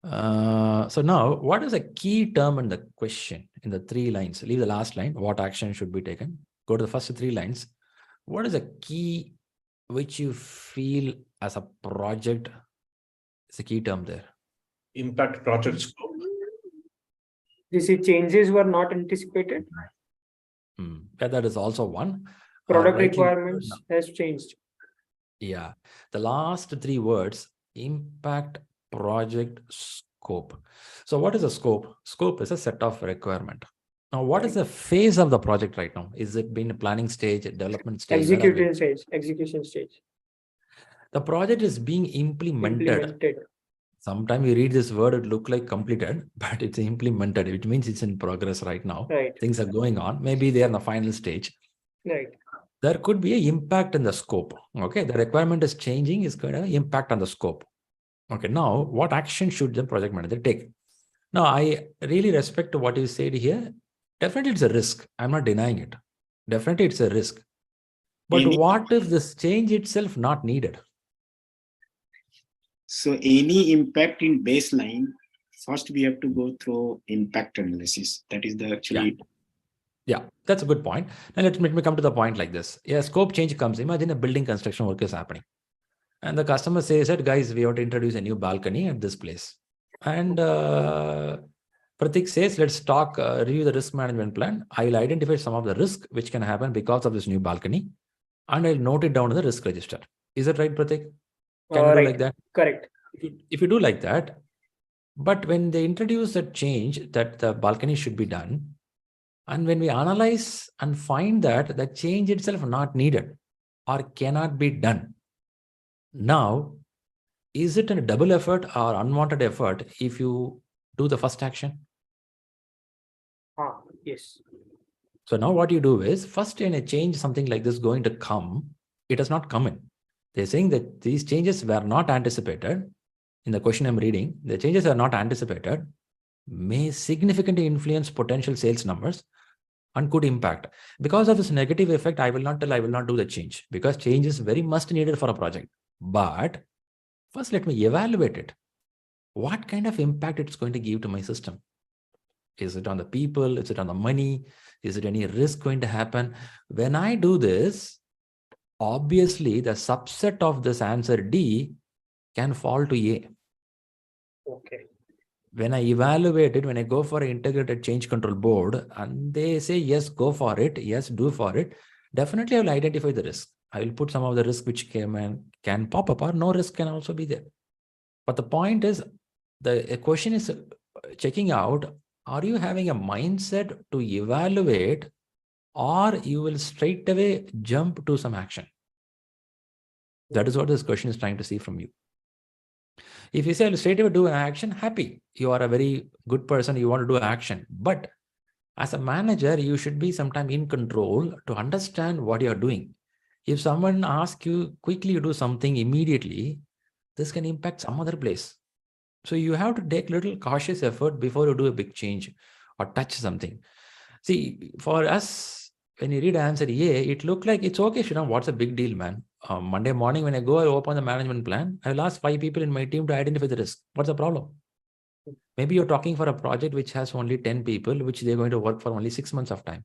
So now, what is a key term in the question in the 3 lines? Leave the last line. What action should be taken? Go to the first 3 lines. What is a key which you feel as a project is a key term there? Impact project scope. These changes were not anticipated. Yeah, that is also one. Product Rightly requirements noted. has changed. Yeah. The last three words: impact, project, scope. So what is a scope? Scope is a set of requirement. Now, what is the phase of the project right now? Is it been a planning stage, development stage? Where are we? Execution stage. The project is being implemented. Sometimes you read this word, it look like completed, but it's implemented. It means it's in progress right now. Right. Things are going on. Maybe they are in the final stage. Right. There could be an impact in the scope. Okay, the requirement is changing, is going to impact on the scope. Okay, now what action should the project manager take? Now, I really respect what you said here. Definitely it's a risk. I'm not denying it. Definitely it's a risk. But what if this change itself not needed? So any impact in baseline, first we have to go through impact analysis. That is the actually. Yeah, that's a good point. Now let me come to the point like this. Yeah, scope change comes. Imagine a building construction work is happening. And the customer says that, guys, we have to introduce a new balcony at this place. And Pratik says, let's talk, review the risk management plan. I will identify some of the risk which can happen because of this new balcony. And I'll note it down in the risk register. Is that right, Pratik? Can you do like that? Correct. If you do like that, but when they introduce that change that the balcony should be done, and when we analyze and find that the change itself not needed or cannot be done, now, is it a double effort or unwanted effort if you do the first action? Yes. So now what you do is, first in a change, something like this going to come, it has not come in. They're saying that these changes were not anticipated. In the question I'm reading, the changes are not anticipated, may significantly influence potential sales numbers and could impact. Because of this negative effect, I will not do the change, because change is very much needed for a project. But first, let me evaluate it. What kind of impact it's going to give to my system? Is it on the people? Is it on the money? Is it any risk going to happen? When I do this, obviously the subset of this answer D can fall to A. Okay. When I evaluate it, when I go for an integrated change control board and they say, yes, go for it, yes, do for it, definitely I will identify the risk. I will put some of the risk which can pop up, or no risk can also be there. But the point is, the question is checking out, are you having a mindset to evaluate, or you will straight away jump to some action? That is what this question is trying to see from you. If you say, I'll straight away do an action, happy. You are a very good person, you want to do action. But as a manager, you should be sometime in control to understand what you're doing. If someone asks you quickly to do something immediately, this can impact some other place. So you have to take little cautious effort before you do a big change or touch something. See, for us, when you read answer A, it looked like it's okay, Shriram, what's a big deal, man? Monday morning, when I go, I open the management plan. I will ask 5 people in my team to identify the risk. What's the problem? Maybe you're talking for a project which has only 10 people, which they're going to work for only 6 months of time.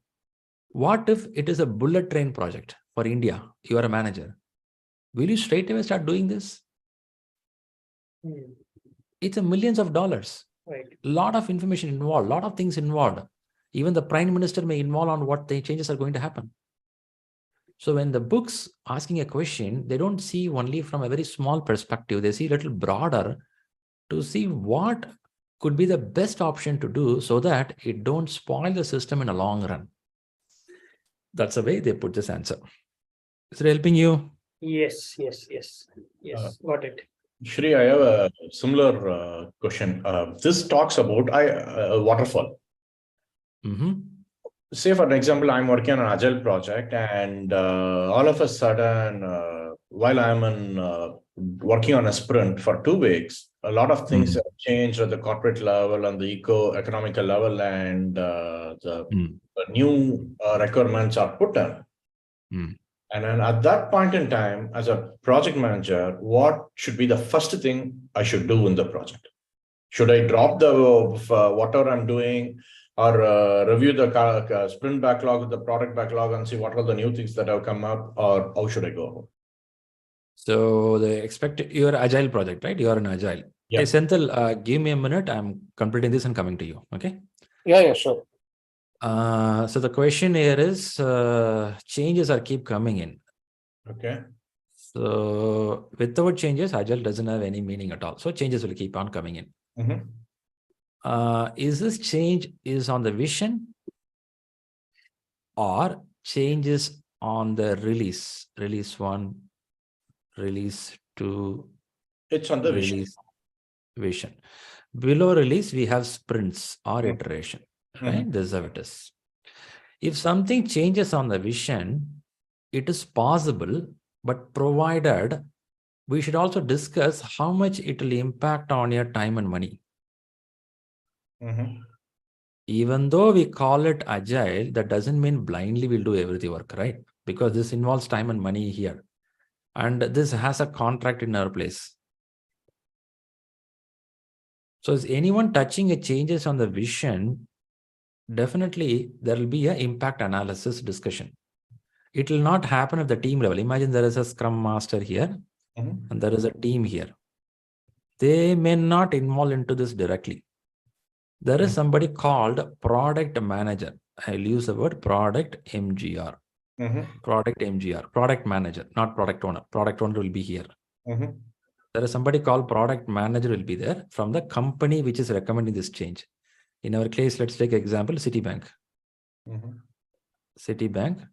What if it is a bullet train project for India? You are a manager. Will you straight away start doing this? It's a millions of dollars. Right. Lot of information involved, lot of things involved. Even the prime minister may involve on what the changes are going to happen. So when the book's asking a question, they don't see only from a very small perspective. They see a little broader to see what could be the best option to do so that it don't spoil the system in a long run. That's the way they put this answer. Is it helping you? Yes. Got it. Shri, I have a similar question. This talks about waterfall. Say, for example, I'm working on an agile project, and all of a sudden, while I'm working on a sprint for 2 weeks, a lot of things have changed at the corporate level and the economical level, and the new requirements are put in. And then at that point in time, as a project manager, what should be the first thing I should do in the project? Should I drop the whatever I'm doing, or review the sprint backlog, the product backlog, and see what are the new things that have come up, or how should I go? So you're agile project, right? You're an agile. Yeah. Hey, Senthil, give me a minute. I'm completing this and coming to you. Okay. Yeah, sure. So the question here is changes are keep coming in. Okay. So without changes, Agile doesn't have any meaning at all. So changes will keep on coming in. Is this change is on the vision or changes on the release? Release 1, release 2. It's on the release vision. Below release, we have sprints or iteration, right? This is how it is. If something changes on the vision, it is possible, but provided we should also discuss how much it will impact on your time and money. Even though we call it agile, that doesn't mean blindly we'll do everything work, right? Because this involves time and money here. And this has a contract in our place. So is anyone touching a changes on the vision, definitely there will be an impact analysis discussion. It will not happen at the team level. Imagine there is a scrum master here and there is a team here. They may not involve into this directly. There is somebody called product manager. I'll use the word product MGR. Product MGR, product manager, not product owner. Product owner will be here. There is somebody called product manager will be there from the company which is recommending this change. In our case, let's take example, Citibank. Citibank,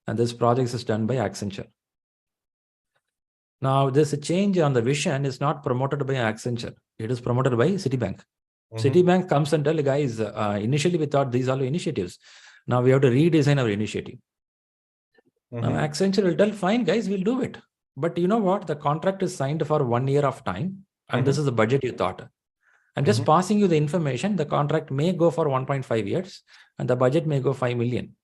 and this project is done by Accenture. Now, this change on the vision is not promoted by Accenture. It is promoted by Citibank. Citibank comes and tell guys, initially we thought these are initiatives. Now we have to redesign our initiative. Now Accenture will tell, fine guys, we'll do it. But you know what? The contract is signed for 1 year of time. And this is the budget you thought. I'm just passing you the information. The contract may go for 1.5 years and the budget may go 5 million.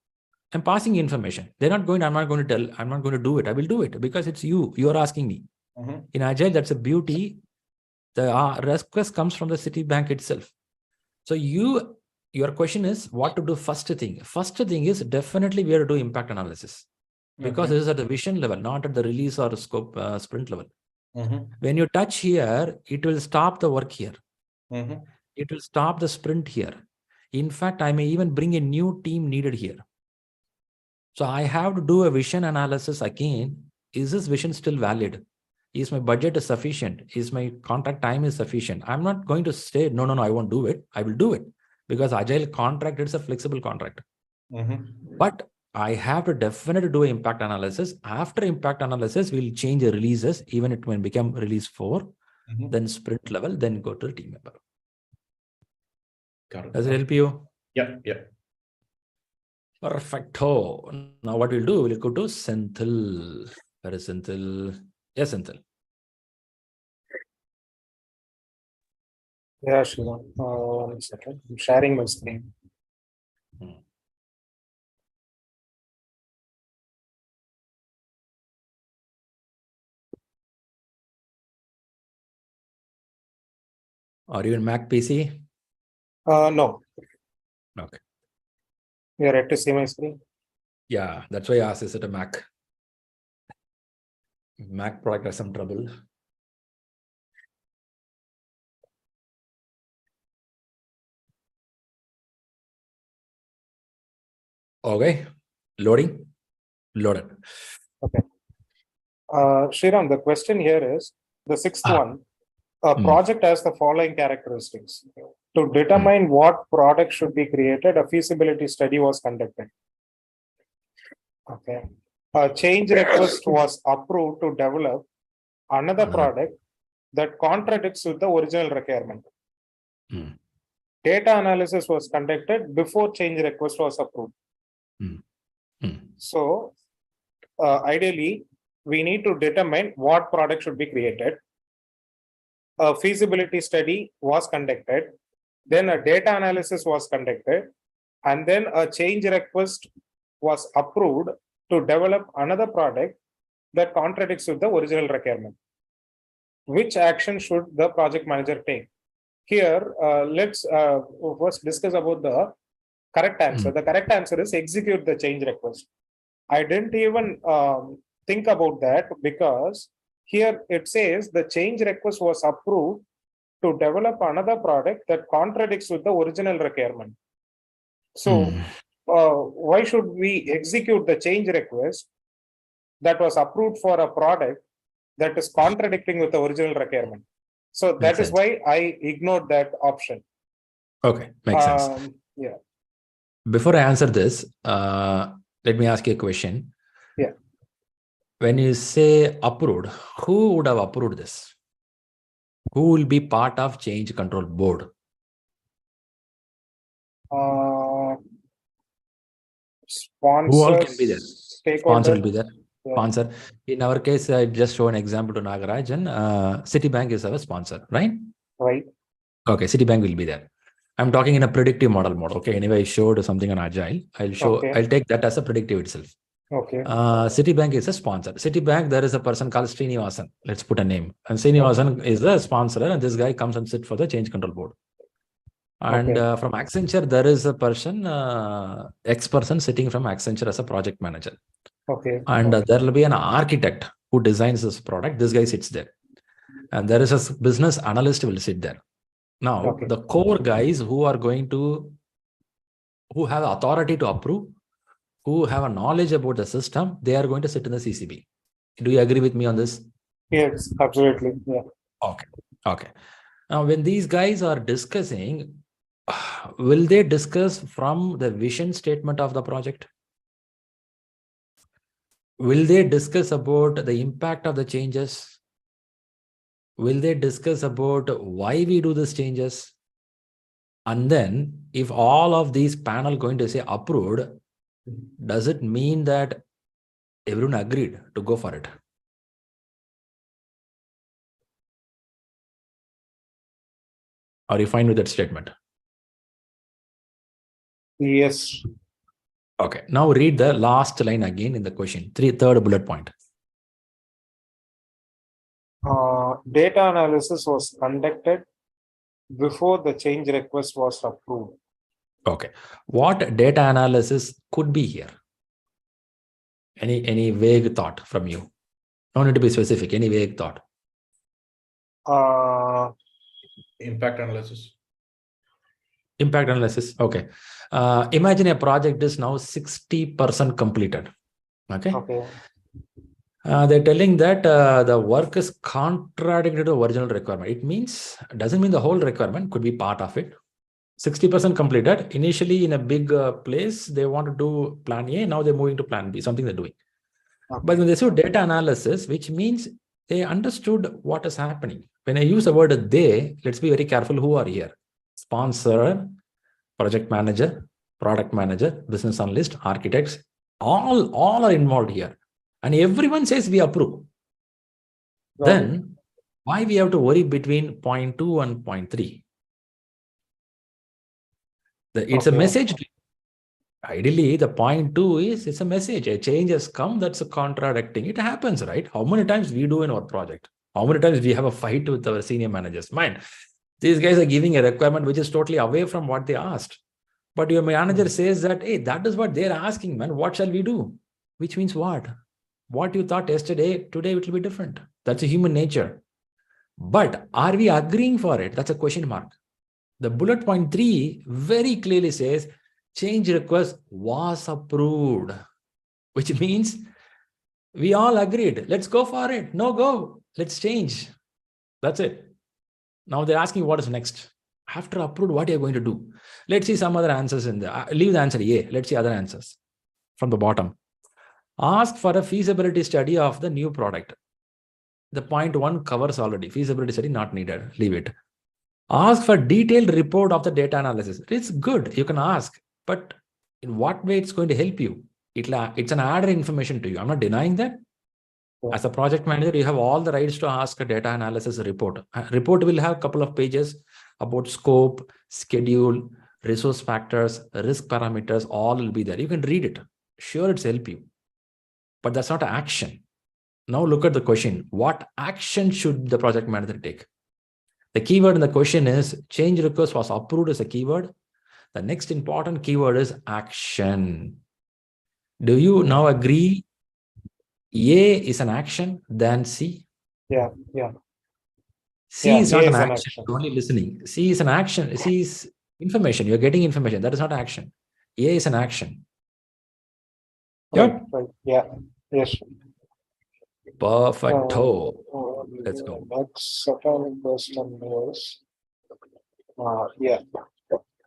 I'm passing information. They're not going, I'm not going to tell, I'm not going to do it. I will do it because it's you. You're asking me. In Agile, that's a beauty. The request comes from the Citibank itself. So your question is what to do first thing. First thing is definitely we have to do impact analysis because this is at the vision level, not at the release or scope sprint level. When you touch here, it will stop the work here. It will stop the sprint here. In fact, I may even bring a new team needed here. So I have to do a vision analysis again. Is this vision still valid? Is my budget sufficient? Is my contract time is sufficient? I'm not going to say, no, I won't do it. I will do it because Agile contract, it's a flexible contract. But I have to definitely do impact analysis. After impact analysis, we'll change the releases, even it will become release 4, then sprint level, then go to the team member. Got it. Does it help you? Yeah. Perfecto. Now what we'll do, we'll go to Senthil. Where is Senthil? Yes, Senthil. Yeah, Shriram. 1 second. I'm sharing my screen. Are you in Mac PC? No. Okay. You're ready to see my screen? Yeah, that's why I asked, is it a Mac? Mac product has some trouble. Okay, loaded. Okay. Shriram, the question here is, the sixth one, a project has the following characteristics. To determine what product should be created, a feasibility study was conducted. Okay. A change request was approved to develop another product that contradicts with the original requirement. Data analysis was conducted before change request was approved. So, ideally, we need to determine what product should be created. A feasibility study was conducted, then a data analysis was conducted, and then a change request was approved to develop another product that contradicts with the original requirement. Which action should the project manager take? Here, let's first discuss about the correct answer. The correct answer is execute the change request. I didn't even think about that because here it says the change request was approved to develop another product that contradicts with the original requirement. So why should we execute the change request that was approved for a product that is contradicting with the original requirement? So that is why I ignored that option. Okay, makes sense. Yeah. Before I answer this, let me ask you a question. Yeah. When you say approved, who would have approved this? Who will be part of change control board? Sponsors, who all can be there? Sponsor will be there. Yeah. Sponsor. In our case, I just show an example to Nagarajan. Citibank is our sponsor, right? Right. Okay, Citibank will be there. I'm talking in a predictive model mode. Okay, anyway, I showed something on Agile. I'll take that as a predictive itself. Okay. Citibank is a sponsor. Citibank, there is a person called Srinivasan. Let's put a name. And Srinivasan is the sponsor, and this guy comes and sits for the change control board. And from Accenture, there is a person, X-person sitting from Accenture as a project manager. Okay. And there will be an architect who designs this product. This guy sits there. And there is a business analyst will sit there. Now, the core guys who are going to, who have authority to approve, who have a knowledge about the system, they are going to sit in the CCB. Do you agree with me on this? Yes, absolutely. Yeah. Okay. Now, when these guys are discussing, will they discuss from the vision statement of the project? Will they discuss about the impact of the changes? Will they discuss about why we do these changes? And then, if all of these panel going to say approved, does it mean that everyone agreed to go for it? Are you fine with that statement? Yes. Okay. Now read the last line again in the question. Third bullet point. Data analysis was conducted before the change request was approved. Okay. What data analysis could be here? Any vague thought from you? No need to be specific. Any vague thought? Impact analysis. Impact analysis. Okay. Imagine a project is now 60% completed. Okay. They're telling that the work is contradictory to the original requirement. It means, doesn't mean the whole requirement, could be part of it. 60% completed. Initially, in a big place, they want to do plan A. Now they're moving to plan B, something they're doing. But when they do data analysis, which means they understood what is happening. When I use the word they, let's be very careful who are here. Sponsor, project manager, product manager, business analyst, architects, all are involved here. And everyone says we approve. Then why we have to worry between 0.2 and 0.3? It's a message. Ideally, the 0.2 is it's a message. A change has come that's a contradicting. It happens, right? How many times we do in our project? How many times we have a fight with our senior managers? Mind, these guys are giving a requirement which is totally away from what they asked. But your manager says that, hey, that is what they're asking, man. What shall we do? Which means what? What you thought yesterday, today it will be different. That's a human nature. But are we agreeing for it? That's a question mark. The bullet point 3 very clearly says change request was approved, which means we all agreed. Let's go for it. No go. Let's change. That's it. Now they're asking what is next. After approved, what are you going to do? Let's see some other answers in there. Leave the answer A. Let's see other answers from the bottom. Ask for a feasibility study of the new product. The point 1 covers already. Feasibility study not needed. Leave it. Ask for detailed report of the data analysis. It's good. You can ask. But in what way it's going to help you? It's an added information to you. I'm not denying that. As a project manager, you have all the rights to ask a data analysis report. A report will have a couple of pages about scope, schedule, resource factors, risk parameters, all will be there. You can read it. Sure, it's help you. But that's not an action. Now look at the question. What action should the project manager take? The keyword in the question is change request was approved as a keyword. The next important keyword is action. Do you now agree A is an action than C? Yeah. C is not an action. You're only listening. C is an action. C is information. You're getting information. That is not action. AI is an action. Right, Yep. right. Yeah. Yes. Perfecto. Let's go. Next second question is, yeah.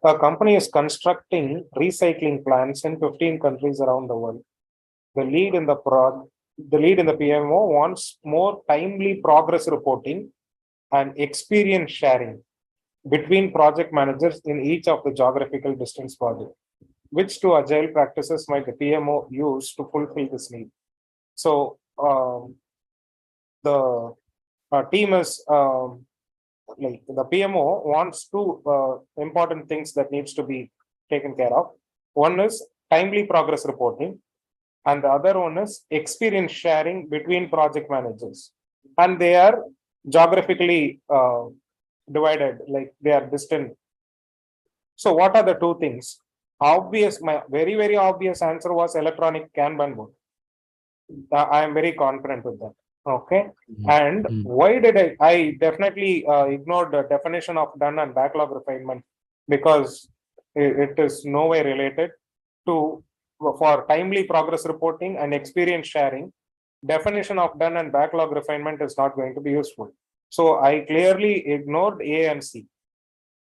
A company is constructing recycling plants in 15 countries around the world. The lead in the PMO wants more timely progress reporting and experience sharing between project managers in each of the geographical distance project. Which two agile practices might the PMO use to fulfill this need? So the team is like the PMO wants two important things that needs to be taken care of. One is timely progress reporting, and the other one is experience sharing between project managers. And they are geographically divided, like they are distant. So what are the two things? My very obvious answer was electronic Kanban board. I am very confident with that. Okay. And why did I definitely ignored the definition of done and backlog refinement, because it is no way related to, for timely progress reporting and experience sharing. Definition of done and backlog refinement is not going to be useful. So I clearly ignored A and C.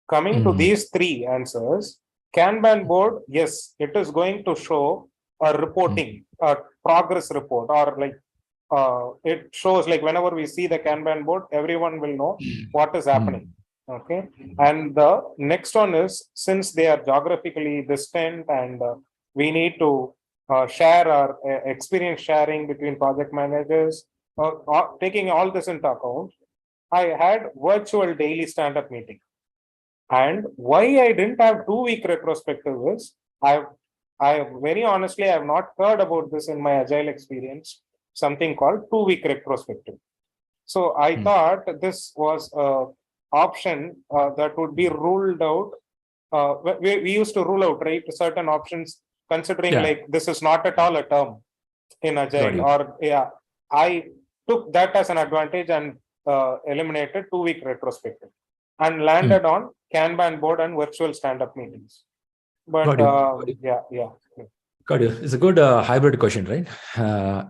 Coming to these three answers, Kanban board, yes, it is going to show a reporting, a progress report, or like it shows, like whenever we see the Kanban board, everyone will know what is happening. Okay. And the next one is, since they are geographically distant and we need to share our experience sharing between project managers, taking all this into account, I had virtual daily stand-up meeting. And why I didn't have 2-week retrospective is, I very honestly, I have not heard about this in my agile experience, something called 2-week retrospective. So I thought this was a option that would be ruled out. We used to rule out, right, certain options, considering like this is not at all a term in agile, or I took that as an advantage and eliminated 2-week retrospective and landed on Kanban board and virtual stand-up meetings. But yeah. Got you. It's a good hybrid question, right?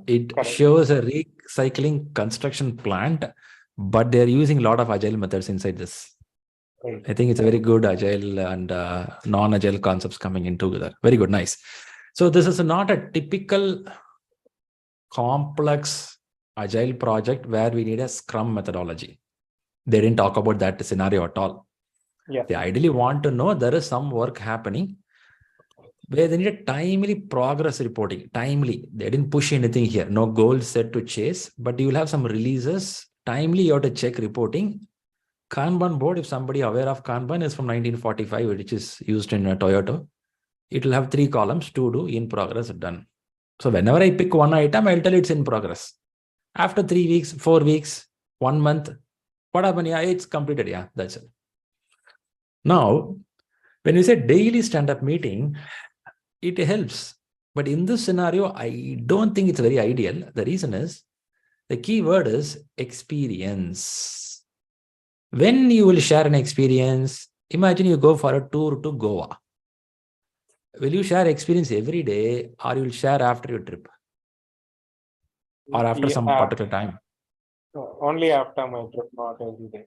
It shows a recycling construction plant, but they're using a lot of agile methods inside this. Right. I think it's a very good agile and non-agile concepts coming in together. Very good, nice. So this is not a typical complex agile project where we need a Scrum methodology. They didn't talk about that scenario at all. Yeah. They ideally want to know there is some work happening where they need a timely progress reporting. Timely. They didn't push anything here. No goals set to chase, but you will have some releases. Timely, you have to check reporting. Kanban board, if somebody aware of Kanban, is from 1945, which is used in Toyota. It will have 3 columns: to do, in progress, done. So whenever I pick one item, I'll tell it's in progress. After 3 weeks, 4 weeks, 1 month, what happened? Yeah, it's completed. Yeah, that's it. Now, when you say daily stand-up meeting, it helps. But in this scenario, I don't think it's very ideal. The reason is, the key word is experience. When you will share an experience, imagine you go for a tour to Goa. Will you share experience every day, or you will share after your trip? Or after some particular time? Only after my trip, not every day.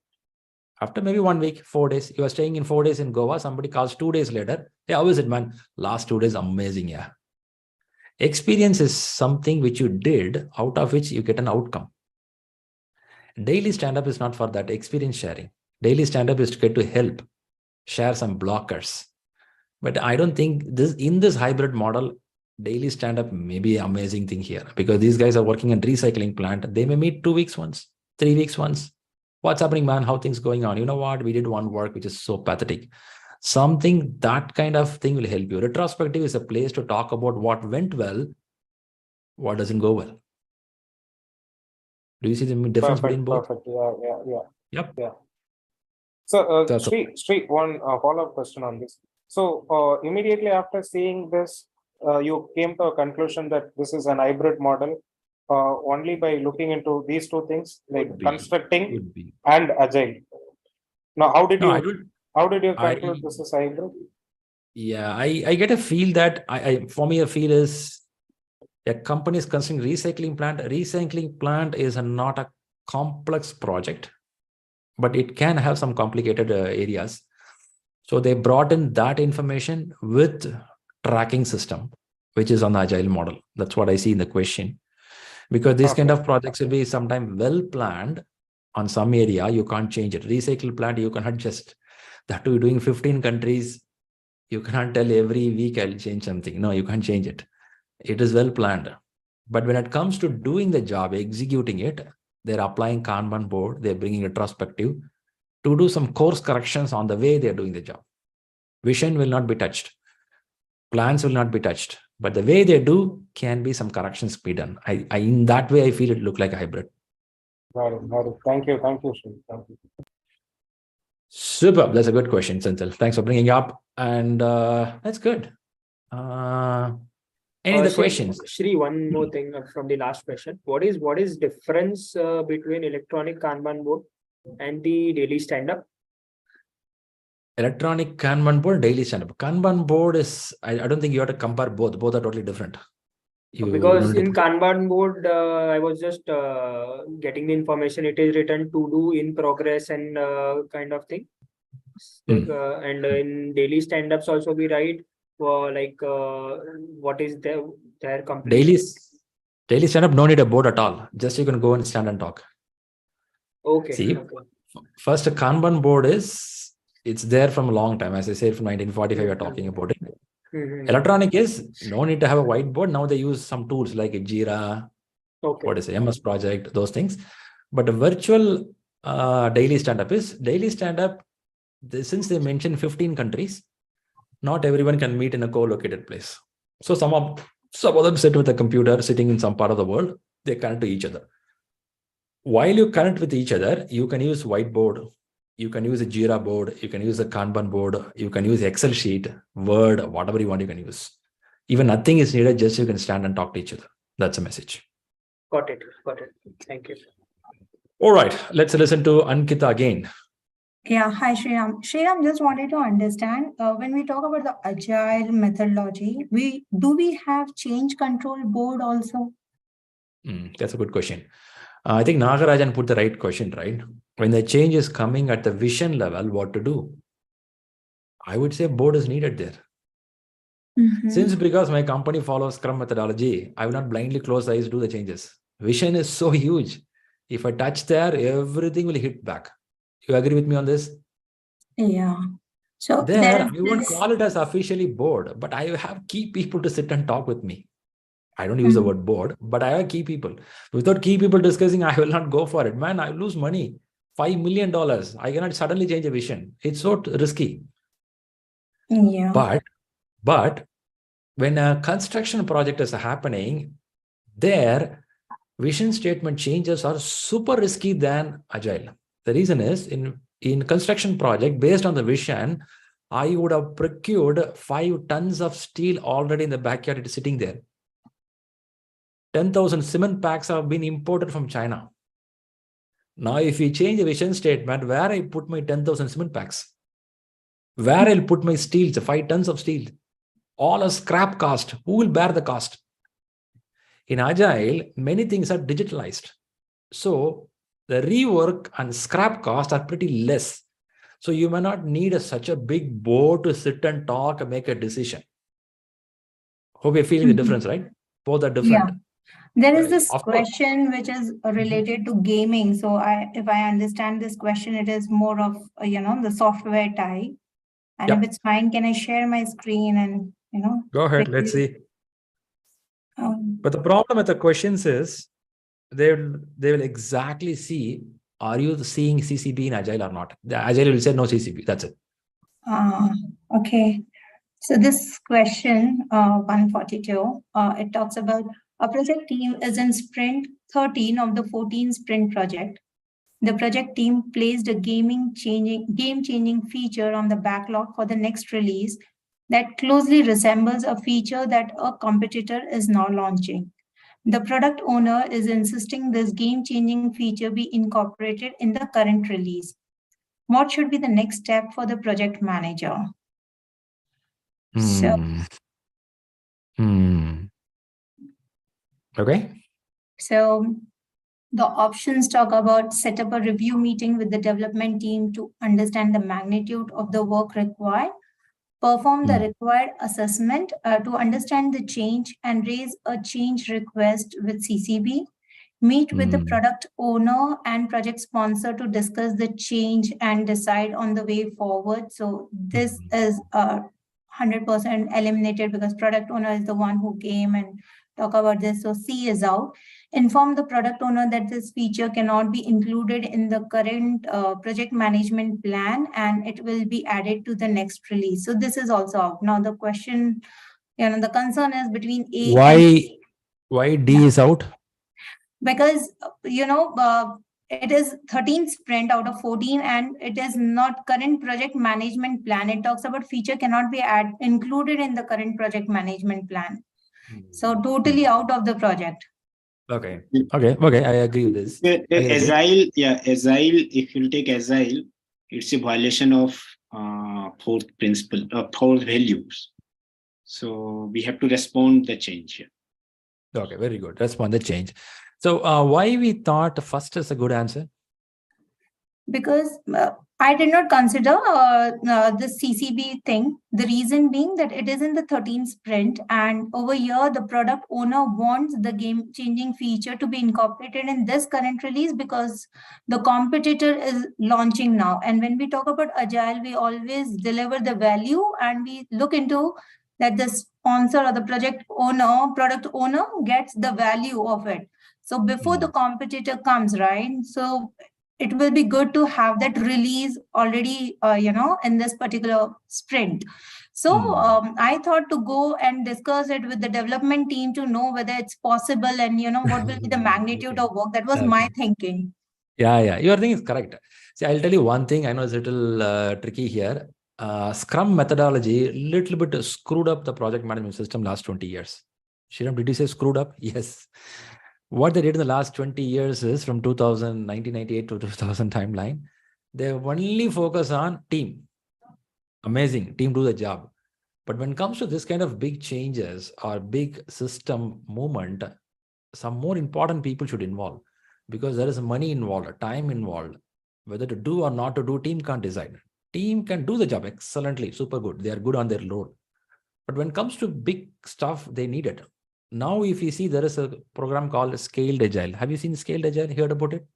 After maybe 1 week, 4 days. You are staying in 4 days in Goa. Somebody calls 2 days later. Hey, how is it, man? Last 2 days, amazing. Yeah. Experience is something which you did, out of which you get an outcome. Daily stand-up is not for that. Experience sharing. Daily stand-up is to get to help, share some blockers. But I don't think in this hybrid model, daily stand-up may be an amazing thing here, because these guys are working in recycling plant. They may meet 2 weeks once, 3 weeks once. What's happening, man? How things going on? You know what? We did one work which is so pathetic. Something, that kind of thing will help you. Retrospective is a place to talk about what went well, what doesn't go well. Do you see the difference between both? Perfect. Yep. Yeah. So, Sri, one follow-up question on this. So, immediately after seeing this, you came to a conclusion that this is an hybrid model only by looking into these two things, like constructing and agile. Now, how did you conclude this is hybrid? Yeah, I get a feel that for me, a feel is a company is considering recycling plant. Recycling plant is not a complex project, but it can have some complicated areas. So they brought in that information with tracking system, which is on the agile model. That's what I see in the question. Because these kind of projects will be sometimes well planned on some area, you can't change it. Recycle plant, you cannot just, that we're doing 15 countries, you cannot tell every week I'll change something. No, you can't change it. It is well planned. But when it comes to doing the job, executing it, they're applying Kanban board, they're bringing retrospective to do some course corrections on the way they're doing the job. Vision will not be touched. Plans will not be touched. But the way they do can be some corrections be done. I in that way, I feel it look like a hybrid. Got it. Thank you, Shri. Thank you. Super. That's a good question, Senthil. Thanks for bringing up. And that's good. Any other questions? Shri, one more thing from the last question. What is difference between electronic Kanban board and the daily stand-up? Electronic Kanban board, daily stand-up. Kanban board is, I don't think you have to compare both. Both are totally different. Because in Kanban board, I was just getting the information. It is written to do, in progress, and kind of thing. And in daily stand-ups also we write what is their completion. Daily stand-up, no need a board at all. Just you can go and stand and talk. Okay. See, first a Kanban board is, it's there from a long time. As I said, from 1945, we're talking about it. Electronic is no need to have a whiteboard. Now they use some tools like a Jira, what is it, MS Project, those things. But the virtual daily stand-up is, daily stand-up, since they mentioned 15 countries, not everyone can meet in a co-located place. So some of them sit with a computer sitting in some part of the world, they connect to each other. While you connect with each other, you can use whiteboard, you can use a Jira board, you can use a Kanban board, you can use Excel sheet, Word, whatever you want, you can use. Even nothing is needed, just you can stand and talk to each other. That's a message. Got it. Thank you. All right, let's listen to Ankita again. Yeah, hi Shriram. Shriram, just wanted to understand when we talk about the agile methodology, we have change control board also? That's a good question. I think Nagarajan put the right question, right? When the change is coming at the vision level, what to do? I would say board is needed there. Since because my company follows Scrum methodology, I will not blindly close eyes, do the changes. Vision is so huge. If I touch there, everything will hit back. You agree with me on this? Yeah. So there I won't call it as officially board, but I have key people to sit and talk with me. I don't use the word board, but I have key people. Without key people discussing, I will not go for it. Man, I lose money. $5 million. I cannot suddenly change a vision. It's so risky. Yeah. But when a construction project is happening, their vision statement changes are super risky than agile. The reason is in construction project, based on the vision, I would have procured 5 tons of steel already in the backyard. It is sitting there. 10,000 cement packs have been imported from China. Now, if we change the vision statement, where I put my 10,000 cement packs, where I'll put my steel, the 5 tons of steel, all a scrap cost. Who will bear the cost? In Agile, many things are digitalized. So the rework and scrap costs are pretty less. So you may not need such a big board to sit and talk and make a decision. Hope you're feeling the difference, right? Both are different. Yeah. There is this question which is related to gaming. So if I understand this question, it is more of, the software type. And if it's fine, can I share my screen and, Go ahead, let's see. But the problem with the questions is they will exactly see, are you seeing CCB in Agile or not? The Agile will say no CCB, that's it. Okay. So this question, 142, it talks about a project team is in sprint 13 of the 14 sprint project. The project team placed a game-changing feature on the backlog for the next release that closely resembles a feature that a competitor is now launching. The product owner is insisting this game-changing feature be incorporated in the current release. What should be the next step for the project manager? So, Okay. so the options talk about set up a review meeting with the development team to understand the magnitude of the work required, perform the required assessment to understand the change and raise a change request with CCB, meet with the product owner and project sponsor to discuss the change and decide on the way forward. So this is 100% eliminated because product owner is the one who came and talk about this. So C is out. Inform the product owner that this feature cannot be included in the current project management plan and it will be added to the next release. So this is also out. Now the question, the concern is between A and why D is out? Because it is 13th sprint out of 14 and it is not current project management plan. It talks about feature cannot be included in the current project management plan. So totally out of the project. Okay. I agree with this. Agile, if you take Agile, it's a violation of fourth principle, fourth values. So we have to respond the change here. Okay, very good. Respond the change. So why we thought first is a good answer? Because I did not consider the CCB thing. The reason being that it is in the 13th sprint and over here the product owner wants the game-changing feature to be incorporated in this current release because the competitor is launching now. And when we talk about Agile, we always deliver the value and we look into that the sponsor or the product owner gets the value of it. So before the competitor comes, right? So it will be good to have that release already, in this particular sprint. So I thought to go and discuss it with the development team to know whether it's possible and, what will be the magnitude of work. That was my thinking. Yeah. Your thing is correct. See, I'll tell you one thing. I know it's a little tricky here. Scrum methodology, little bit screwed up the project management system last 20 years. Shriram, did you say screwed up? Yes. What they did in the last 20 years is from 1998 to 2000 timeline, they only focus on team. Amazing. Team do the job. But when it comes to this kind of big changes or big system movement, some more important people should involve because there is money involved, time involved. Whether to do or not to do, team can't decide. Team can do the job excellently, super good. They are good on their load. But when it comes to big stuff, they need it. Now, if you see, there is a program called Scaled Agile. Have you seen Scaled Agile? Heard about it?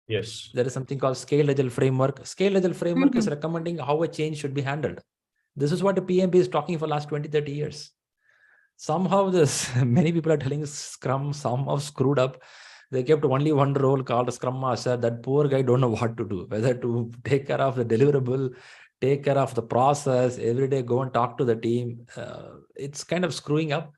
Yes. There is something called Scaled Agile Framework. Scaled Agile Framework is recommending how a change should be handled. This is what the PMP is talking for the last 20, 30 years. Somehow many people are telling Scrum somehow screwed up. They kept only one role called Scrum Master. That poor guy don't know what to do, whether to take care of the deliverable, take care of the process, every day go and talk to the team. It's kind of screwing up.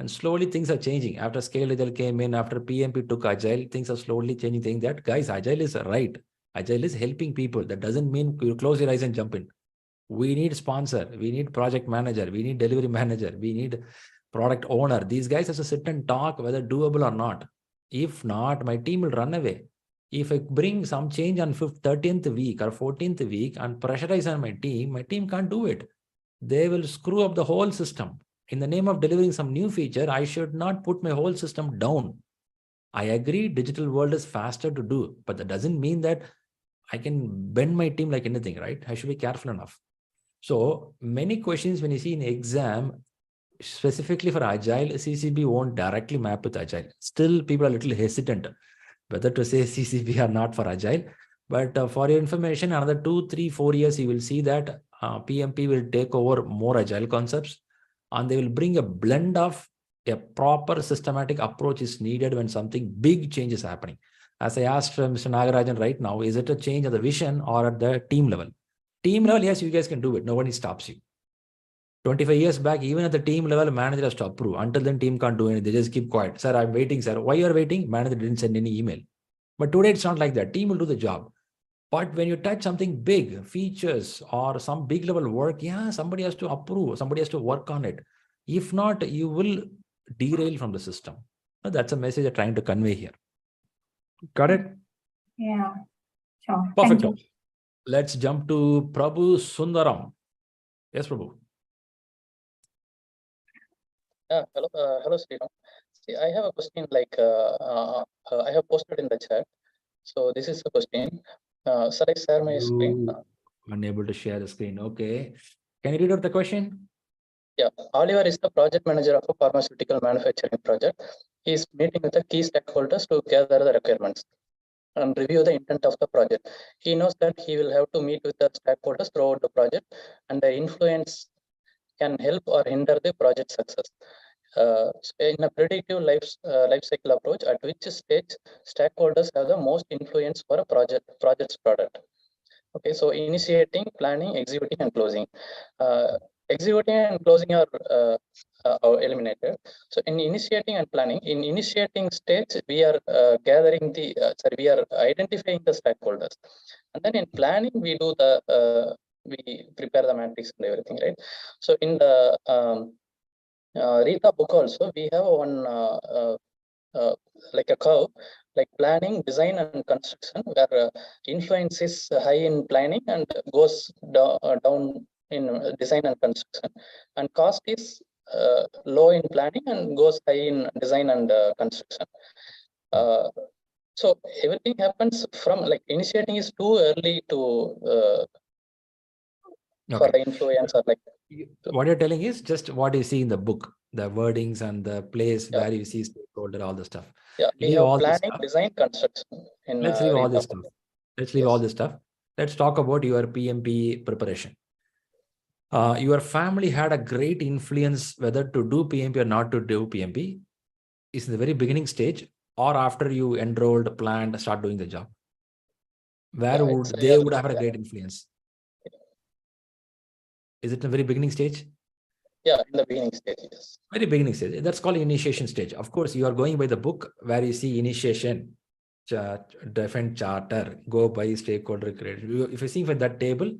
And slowly things are changing. After Scale Agile came in, after PMP took Agile, things are slowly changing. Saying that, guys, Agile is right. Agile is helping people. That doesn't mean you close your eyes and jump in. We need sponsor. We need project manager. We need delivery manager. We need product owner. These guys have to sit and talk whether doable or not. If not, my team will run away. If I bring some change on 13th week or 14th week and pressurize on my team can't do it. They will screw up the whole system. In the name of delivering some new feature, I should not put my whole system down. I agree, digital world is faster to do, but that doesn't mean that I can bend my team like anything, right? I should be careful enough. So many questions when you see in exam, specifically for Agile, CCB won't directly map with Agile. Still, people are a little hesitant whether to say CCB or not for Agile. But for your information, another 2, 3, 4 years, you will see that PMP will take over more Agile concepts. And they will bring a blend of a proper systematic approach is needed when something big change is happening. As I asked Mr. Nagarajan right now, is it a change at the vision or at the team level? Team level, yes, you guys can do it. Nobody stops you. 25 years back, even at the team level, manager has to approve. Until then, team can't do anything. They just keep quiet. Sir, I'm waiting, sir. Why you're waiting? Manager didn't send any email. But today, it's not like that. Team will do the job. But when you touch something big, features or some big level work, yeah, somebody has to approve. Somebody has to work on it. If not, you will derail from the system. That's a message I'm trying to convey here. Got it? Yeah, sure. Perfect. Let's jump to Prabhu Sundaram. Yes, Prabhu. Hello, Sriram. See, I have a question like I have posted in the chat. So this is the question. Shall I share my screen? Unable to share the screen. Okay. Can you read out the question? Yeah, Oliver is the project manager of a pharmaceutical manufacturing project. He is meeting with the key stakeholders to gather the requirements and review the intent of the project. He knows that he will have to meet with the stakeholders throughout the project, and the influence can help or hinder the project success. In a predictive life cycle approach, at which stage stakeholders have the most influence for a project's product. Okay, so initiating, planning, executing, and closing. Executing and closing are eliminated. So in initiating and planning, in initiating stage, we are gathering the we are identifying the stakeholders, and then in planning we do the we prepare the matrix and everything, right? So in the Rita book also we have one like a curve, like planning, design, and construction, where influence is high in planning and goes down in design and construction, and cost is low in planning and goes high in design and construction. So everything happens from like initiating is too early to for the influence or like. What you're telling is just what you see in the book, the wordings and the place where you see stakeholder, all the stuff. Yeah, we leave have all planning, design, construction. Let's leave all this stuff. Let's leave all this stuff. Let's talk about your PMP preparation. Your family had a great influence whether to do PMP or not to do PMP. Is in the very beginning stage or after you enrolled, planned, start doing the job? Where would they would have a great influence? Is it in the very beginning stage? Yeah, in the beginning stage, yes. Very beginning stage. That's called initiation stage. Of course, you are going by the book where you see initiation, different charter, go by stakeholder creation. If you see from that table,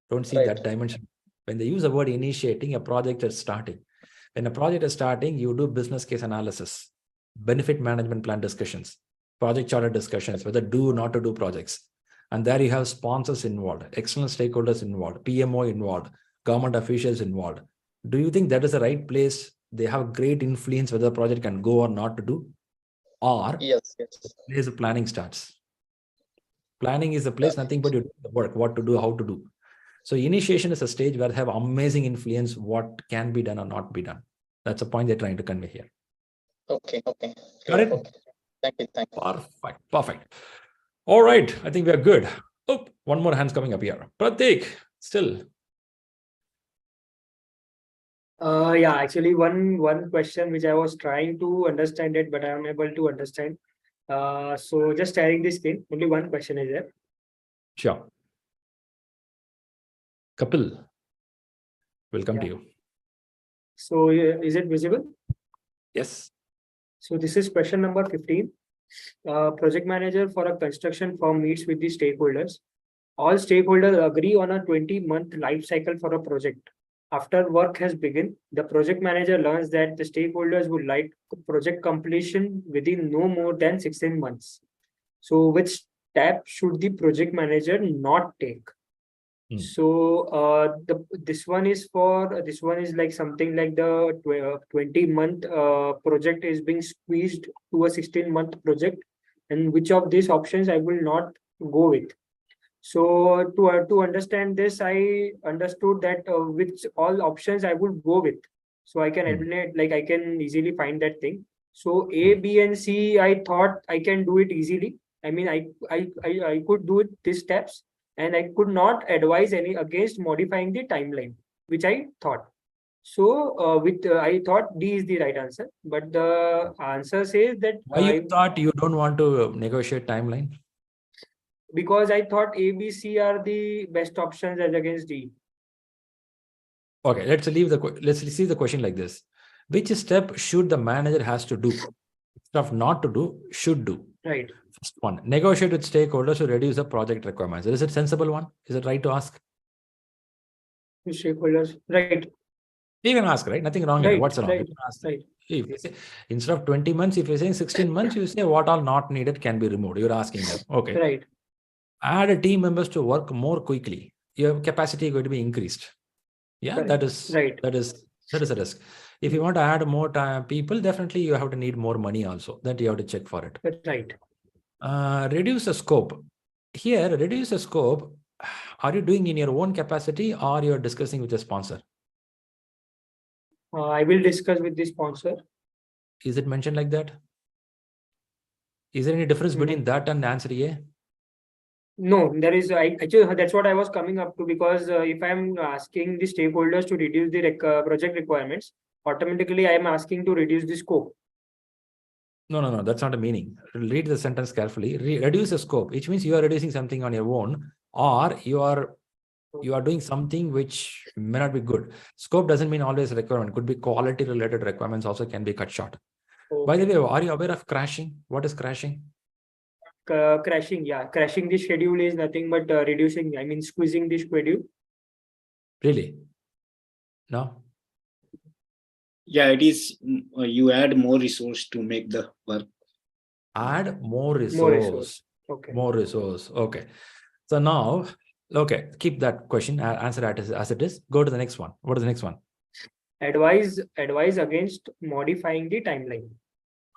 don't see that dimension. When they use the word initiating, a project is starting. When a project is starting, you do business case analysis, benefit management plan discussions, project charter discussions, whether do or not to do projects. And there you have sponsors involved, external stakeholders involved, PMO involved, government officials involved. Do you think that is the right place? They have great influence whether the project can go or not to do? Or yes. Place the planning starts. Planning is the place, nothing but you do the work, what to do, how to do. So initiation is a stage where they have amazing influence, what can be done or not be done. That's the point they're trying to convey here. Okay. Got it? Okay. Thank you. Perfect. All right, I think we are good. Oh, one more hand's coming up here. Pratik, still. Yeah, actually one question which I was trying to understand it, but I am able to understand. So just sharing this screen, only one question is there. Sure. Kapil, welcome to you. So is it visible? Yes. So this is question number 15. Project manager for a construction firm meets with the stakeholders. All stakeholders agree on a 20-month life cycle for a project. After work has begun, the project manager learns that the stakeholders would like project completion within no more than 16 months. So which step should the project manager not take? So this one is like something like the 20-month project is being squeezed to a 16-month project, and which of these options I will not go with. So to understand this, I understood that which all options I would go with. So I can eliminate, like I can easily find that thing. So A, B, and C, I thought I can do it easily. I mean, I could do it these steps, and I could not advise any against modifying the timeline, which I thought. So I thought D is the right answer, but the answer says that why you thought you don't want to negotiate timeline? Because I thought A, B, C are the best options as against D. Okay, let's see the question like this. Which step should the manager has to do? Stuff not to do, should do. Right. First one, negotiate with stakeholders to reduce the project requirements. Is it sensible one? Is it right to ask? Stakeholders, right. You can ask, right? Nothing wrong in it. What's wrong? Right. If you say, instead of 20 months, if you're saying 16 months, you say what all not needed can be removed. You're asking them. Okay. Right. Add a team members to work more quickly. Your capacity is going to be increased. Yeah, Correct. that is a risk. If you want to add more people, definitely you have to need more money also. That you have to check for it. That's right. Reduce the scope. Here, reduce the scope. Are you doing in your own capacity or you're discussing with the sponsor? I will discuss with the sponsor. Is it mentioned like that? Is there any difference between that and answer A? No, there is. Actually, that's what I was coming up to, because if I'm asking the stakeholders to reduce the project requirements, automatically I am asking to reduce the scope. No. That's not a meaning. Read the sentence carefully. Reduce the scope, which means you are reducing something on your own, or you are doing something which may not be good. Scope doesn't mean always requirement. Could be quality related requirements also can be cut short. Okay. By the way, are you aware of crashing? What is crashing? Crashing, yeah. Crashing the schedule is nothing but reducing, I mean, squeezing the schedule. Really? No? Yeah, it is. You add more resource to make the work. Add more resource. More resource. Okay. More resource. Okay. So now, okay, keep that question, answer as it is. Go to the next one. What is the next one? Advise against modifying the timeline.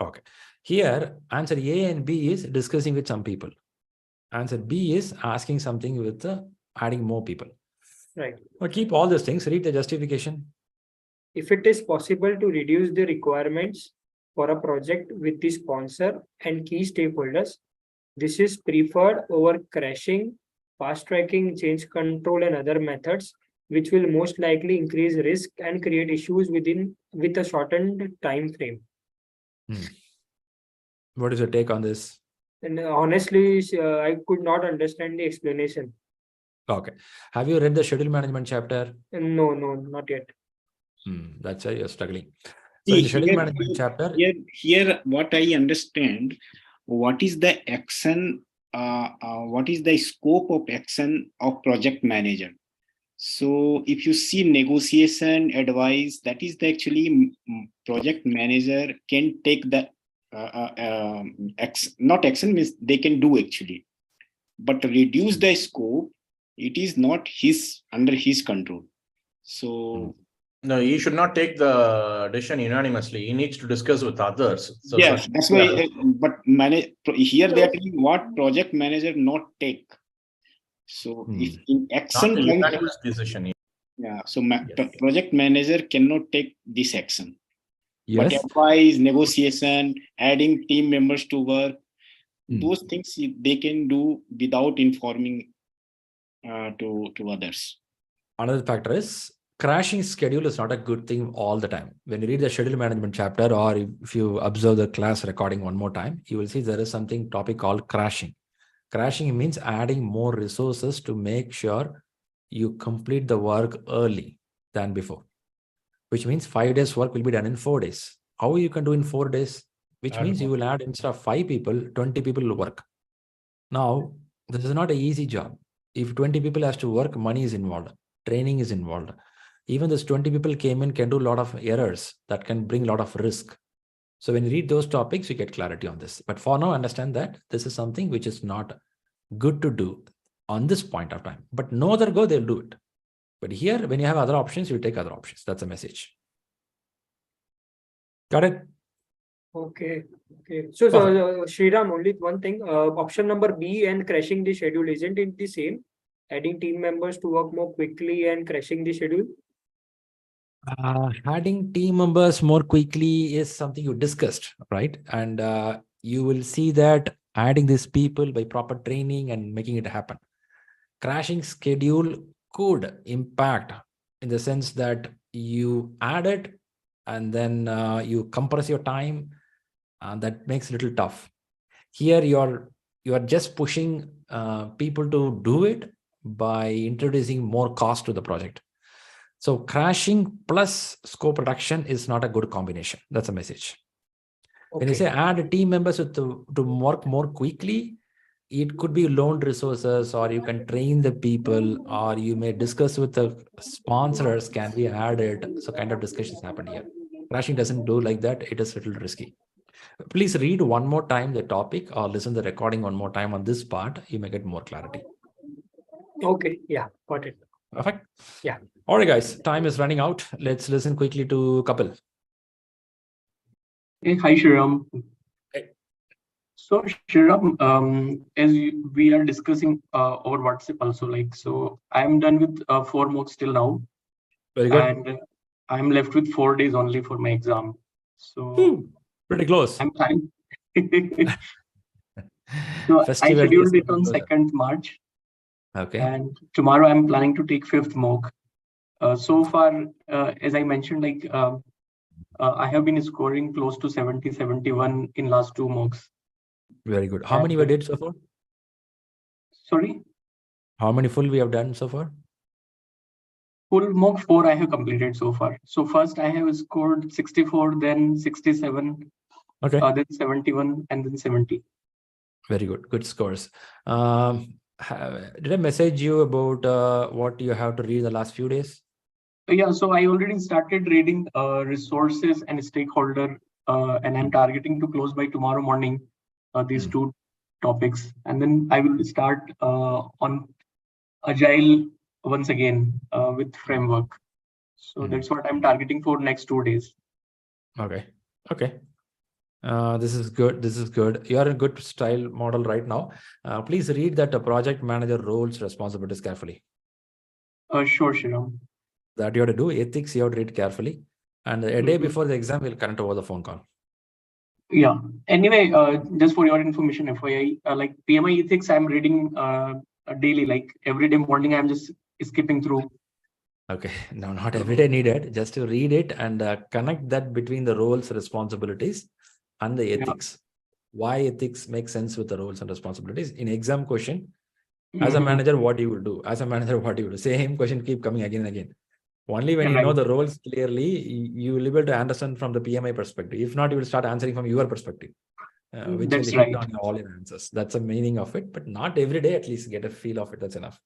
Okay. Here, answer A and B is discussing with some people. Answer B is asking something with adding more people. Right. But keep all these things. Read the justification. If it is possible to reduce the requirements for a project with the sponsor and key stakeholders, this is preferred over crashing, fast tracking, change control, and other methods, which will most likely increase risk and create issues with a shortened time frame. What is your take on this? And honestly, I could not understand the explanation. Okay. Have you read the schedule management chapter? No, not yet. That's why you're struggling. So in the schedule management chapter, here, what I understand, what is the action? What is the scope of action of project manager? So if you see negotiation, advice, that is the actually project manager can take the not action means they can do actually, but reduce the scope. It is not under his control. So no, he should not take the decision unanimously. He needs to discuss with others. So, yes, that's why. But here they are telling what project manager not take. So if in action, not a unanimous decision. Yeah. So project manager cannot take this action. Yes. But advice, negotiation, adding team members to work, those things they can do without informing to others. Another factor is crashing schedule is not a good thing all the time. When you read the schedule management chapter, or if you observe the class recording one more time, you will see there is something topic called crashing. Crashing means adding more resources to make sure you complete the work early than before, which means 5 days work will be done in 4 days. How you can do in 4 days? Which means you will add instead of 5 people, 20 people will work. Now, this is not an easy job. If 20 people has to work, money is involved, training is involved. Even those 20 people came in can do a lot of errors that can bring a lot of risk. So when you read those topics, you get clarity on this. But for now, understand that this is something which is not good to do on this point of time. But no other go, they'll do it. But here, when you have other options, you take other options. That's a message. Got it? Okay. So Shriram, only one thing. Option number B and crashing the schedule, isn't it the same? Adding team members to work more quickly and crashing the schedule? Adding team members more quickly is something you discussed, right? And you will see that adding these people by proper training and making it happen. Crashing schedule could impact in the sense that you add it and then you compress your time, and that makes it a little tough. Here you are just pushing people to do it by introducing more cost to the project. So crashing plus scope reduction is not a good combination. That's a message. Okay. When you say add team members to work more quickly, it could be loaned resources, or you can train the people, or you may discuss with the sponsors can be added. So kind of discussions happen here. Crashing doesn't do like that. It is a little risky. Please read one more time the topic or listen to the recording one more time on this part. You may get more clarity. Okay. Yeah, got it. Perfect. Yeah. All right, guys, time is running out. Let's listen quickly to Kapil. Hey, hi, Shriram. Hey. So, Shriram, we are discussing over WhatsApp also, like, so I'm done with 4 mocks till now. Very good. And I'm left with 4 days only for my exam. So, pretty close. I'm planning. So I Festival scheduled days it on closer. 2nd March. Okay. And tomorrow I'm planning to take 5th mock. So far, as I mentioned, like I have been scoring close to 70, 71 in last 2 mocks. Very good. How many we did so far? Sorry? How many full we have done so far? Full mock 4 I have completed so far. So first I have scored 64, then 67, Okay. Then 71, and then 70. Very good. Good scores. Did I message you about what you have to read the last few days? Yeah, so I already started reading resources and stakeholder, and I'm targeting to close by tomorrow morning these 2 topics. And then I will start on Agile once again with framework. So that's what I'm targeting for next 2 days. Okay. Okay. This is good. This is good. You are in good style model right now. Please read that project manager roles, responsibilities carefully. Sure, Shriram. That you have to do. Ethics, you have to read carefully. And a day before the exam, we'll connect over the phone call. Yeah. Anyway, just for your information, FYI, like PMI ethics, I'm reading daily, like every day morning, I'm just skipping through. Okay. No, not every day needed. Just to read it and connect that between the roles, responsibilities, and the ethics. Why ethics make sense with the roles and responsibilities. In exam question, as a manager, what you will do? As a manager, what you will do? Same question keep coming again and again. Only when you know the roles clearly, you will be able to understand from the PMI perspective. If not, you will start answering from your perspective, which will hit on all your answers. That's the meaning of it. But not every day, at least get a feel of it. That's enough.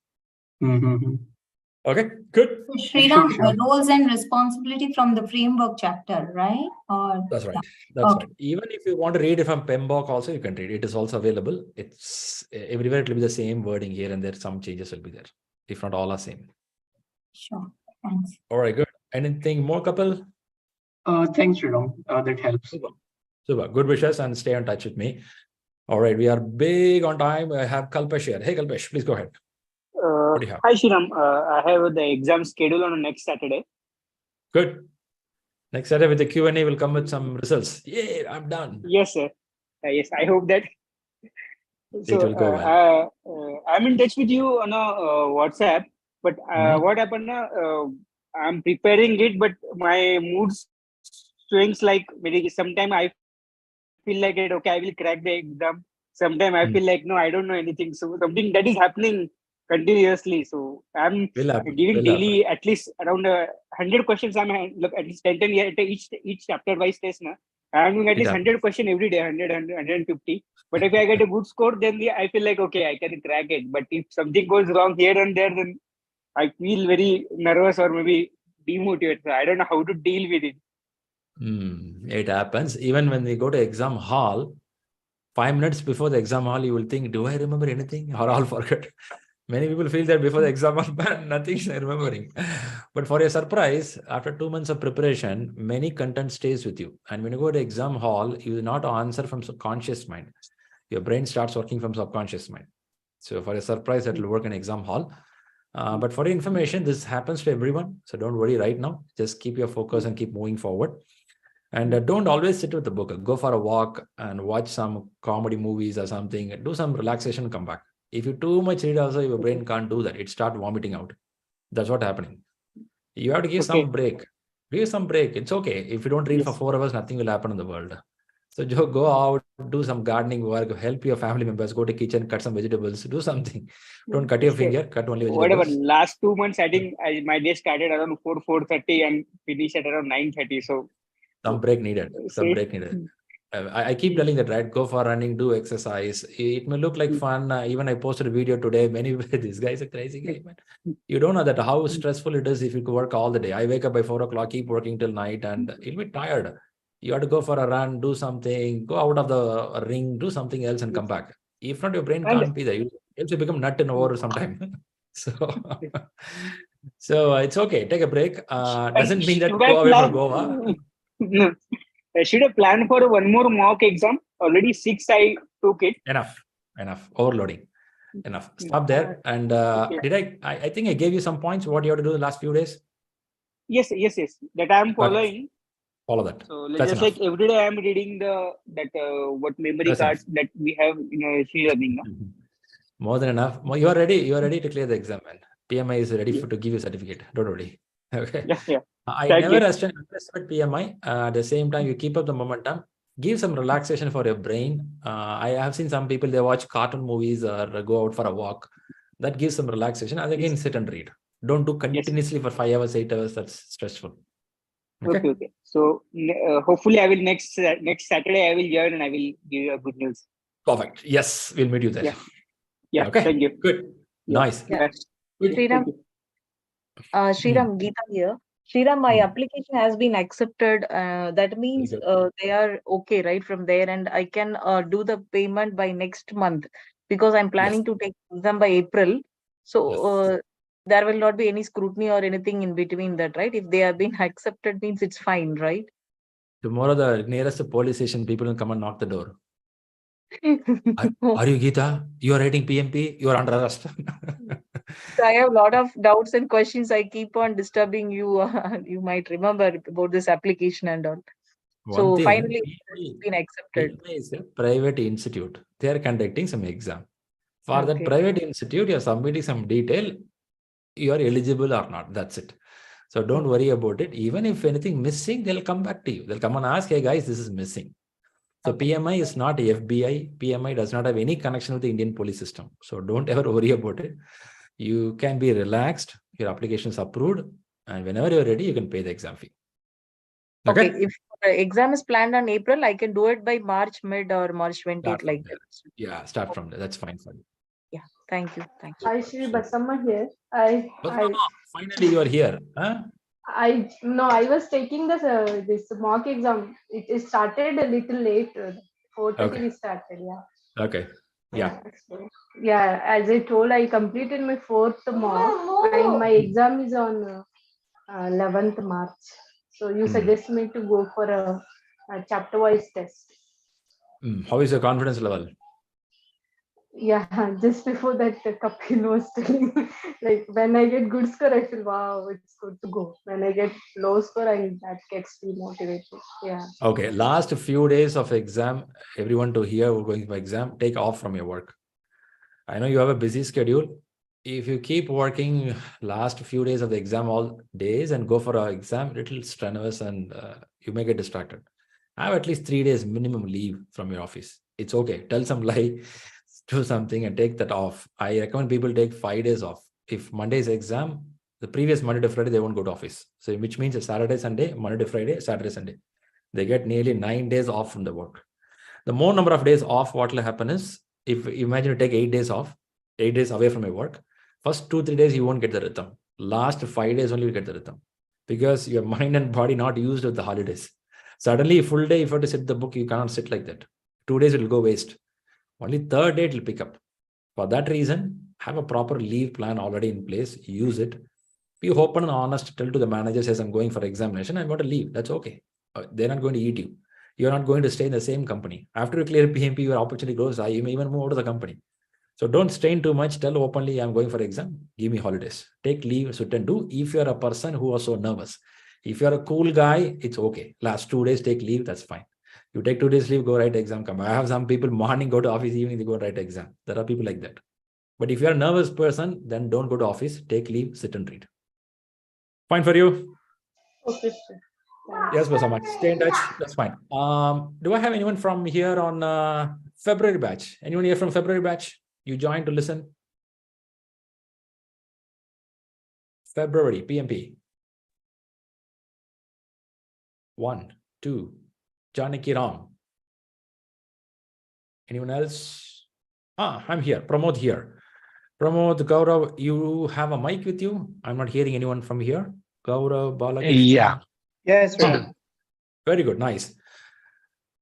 Okay, good. Shriram, roles and responsibility from the framework chapter, right? Or that's right. That's right. Even if you want to read it from PMBOK also, you can read. It is also available. It's everywhere. It will be the same wording here and there. Some changes will be there. If not, all are same. Sure. Thanks. All right, good. Anything more, Kapil? Thanks, Shriram. That helps. Super. Super. Good wishes and stay in touch with me. All right, we are big on time. I have Kalpesh here. Hey, Kalpesh, please go ahead. What do you have? Hi, Shriram. I have the exam schedule on next Saturday. Good. Next Saturday with the Q&A will come with some results. Yeah, I'm done. Yes, sir. Yes, I hope that. So, it will go well. I'm in touch with you on WhatsApp, but what happened? I'm preparing it, but my mood swings like very. Sometimes I feel like it. Okay, I will crack the exam. Sometimes I feel like no, I don't know anything. So something that is happening continuously. So I'm giving daily at least around 100 questions. I'm look at least 10 each chapter wise test. I'm doing at least 100 questions every day, 100, 150. But if I get a good score, then I feel like, okay, I can crack it. But if something goes wrong here and there, then I feel very nervous or maybe demotivated. So I don't know how to deal with it. It happens. Even when we go to exam hall, 5 minutes before the exam hall, you will think, do I remember anything or I'll forget? Many people feel that before the exam hall, nothing is remembering. But for your surprise, after 2 months of preparation, many content stays with you. And when you go to exam hall, you will not answer from subconscious mind. Your brain starts working from subconscious mind. So for a surprise, that will work in exam hall. But for your information, this happens to everyone. So don't worry right now. Just keep your focus and keep moving forward. And don't always sit with the book. Go for a walk and watch some comedy movies or something. Do some relaxation and come back. If you too much read also, your brain can't do that. It starts vomiting out. That's what's happening. You have to give some break. Give some break. It's okay. If you don't read for 4 hours, nothing will happen in the world. So go out, do some gardening work, help your family members, go to kitchen, cut some vegetables, do something. Don't cut your finger, cut only vegetables. Whatever. Last 2 months, I think my day started around 4:30 and finished at around 9:30. So some break needed. Some break needed. I keep telling that, right? Go for running, do exercise. It may look like fun. Even I posted a video today. Many this guy is a crazy guy, man. You don't know that how stressful it is if you work all the day. I wake up by 4 o'clock, keep working till night, and you'll be tired. You have to go for a run, do something, go out of the ring, do something else, and come back. If not, your brain can't be there. You also become nut in over sometime. So it's okay. Take a break. Doesn't mean that go away from Goa. should I plan for one more mock exam? Already 6 I took it. Enough. Overloading. Enough. Stop there. And I think I gave you some points what you have to do the last few days. Yes. That I am following. Follow that. So That's just enough. like every day I am reading what memory That's cards enough. that we have in ShriLearning. More than enough. You are ready to clear the exam, man. PMI is ready to give you a certificate. Don't worry. Okay. Yeah. I Thank never you. underestimate PMI. At the same time, you keep up the momentum. Give some relaxation for your brain. I have seen some people, they watch cartoon movies or go out for a walk. That gives some relaxation. And again, sit and read. Don't do continuously for 5 hours, 8 hours. That's stressful. Okay. So hopefully I will next Saturday I will join and I will give you a good news. Perfect. Yes, we'll meet you there. Yeah. Okay. Thank you. Good. Yeah. Nice. Yeah. Shriram, Geeta here. Shriram, my application has been accepted. That means they are okay, right, from there, and I can do the payment by next month because I'm planning to take exam by April. So there will not be any scrutiny or anything in between that, right? If they have been accepted, means it's fine, right? Tomorrow, the nearest police station, people will come and knock the door. Are you Geeta? You are writing PMP? You are under arrest. So I have a lot of doubts and questions. I keep on disturbing you. You might remember about this application and all. So finally, it's been accepted. PMI is a private institute. They are conducting some exam. For that private institute, you are submitting some detail. You are eligible or not. That's it. So don't worry about it. Even if anything missing, they'll come back to you. They'll come and ask, hey guys, this is missing. So PMI is not FBI. PMI does not have any connection with the Indian police system. So don't ever worry about it. You can be relaxed. Your application is approved. And whenever you're ready, you can pay the exam fee. Okay. If the exam is planned on April, I can do it by March mid or March 20th like that. Yeah, start from there. That's fine for you. Yeah. Thank you. Hi, Shri Basamma here. Finally, you are here. Huh? I was taking this mock exam. It started a little late. 4:30 we started. Yeah. Okay. Yeah. Yeah. As I told, I completed my 4th mock, and my exam is on 11th March. So you suggest me to go for a chapter-wise test. How is your confidence level? Yeah, just before that, Kapil was telling me, like, when I get good score, I feel, wow, it's good to go. When I get low score, that gets demotivated. Yeah. Okay, last few days of exam, everyone to here who are going for exam, take off from your work. I know you have a busy schedule. If you keep working last few days of the exam all days and go for an exam, little strenuous and you may get distracted. Have at least 3 days minimum leave from your office. It's okay. Tell some lie, do something and take that off. I recommend people take 5 days off. If Monday is exam, the previous Monday to Friday, they won't go to office. So which means a Saturday, Sunday, Monday to Friday, Saturday, Sunday. They get nearly 9 days off from the work. The more number of days off, what will happen is, if imagine you take 8 days off, 8 days away from your work, first 2-3 days, you won't get the rhythm. Last 5 days only you get the rhythm because your mind and body not used with the holidays. Suddenly, full day, if you have to sit the book, you cannot sit like that. 2 days will go waste. Only 3rd day it will pick up. For that reason, have a proper leave plan already in place. Use it. Be open and honest. Tell to the manager, says, I'm going for examination. I want to leave. That's okay. They're not going to eat you. You're not going to stay in the same company. After you clear PMP, your opportunity grows. You may even move out of the company. So don't strain too much. Tell openly, I'm going for exam. Give me holidays. Take leave, sit and do. If you're a person who is so nervous, if you're a cool guy, it's okay. Last 2 days, take leave. That's fine. You take 2 days leave, go write exam. Come. I have some people morning go to office, evening they go write exam. There are people like that. But if you're a nervous person, then don't go to office. Take leave, sit and read. Fine for you? Okay, sir. Yes, Basama. Stay in touch. That's fine. Do I have anyone from here on February batch? Anyone here from February batch? You joined to listen? February, PMP. 1, 2. Janaki Ram. Anyone else? I'm here. Pramod here. Pramod, Gaurav, you have a mic with you? I'm not hearing anyone from here. Gaurav, Balakrishna. Yeah. Yes, sir. Very good. Nice.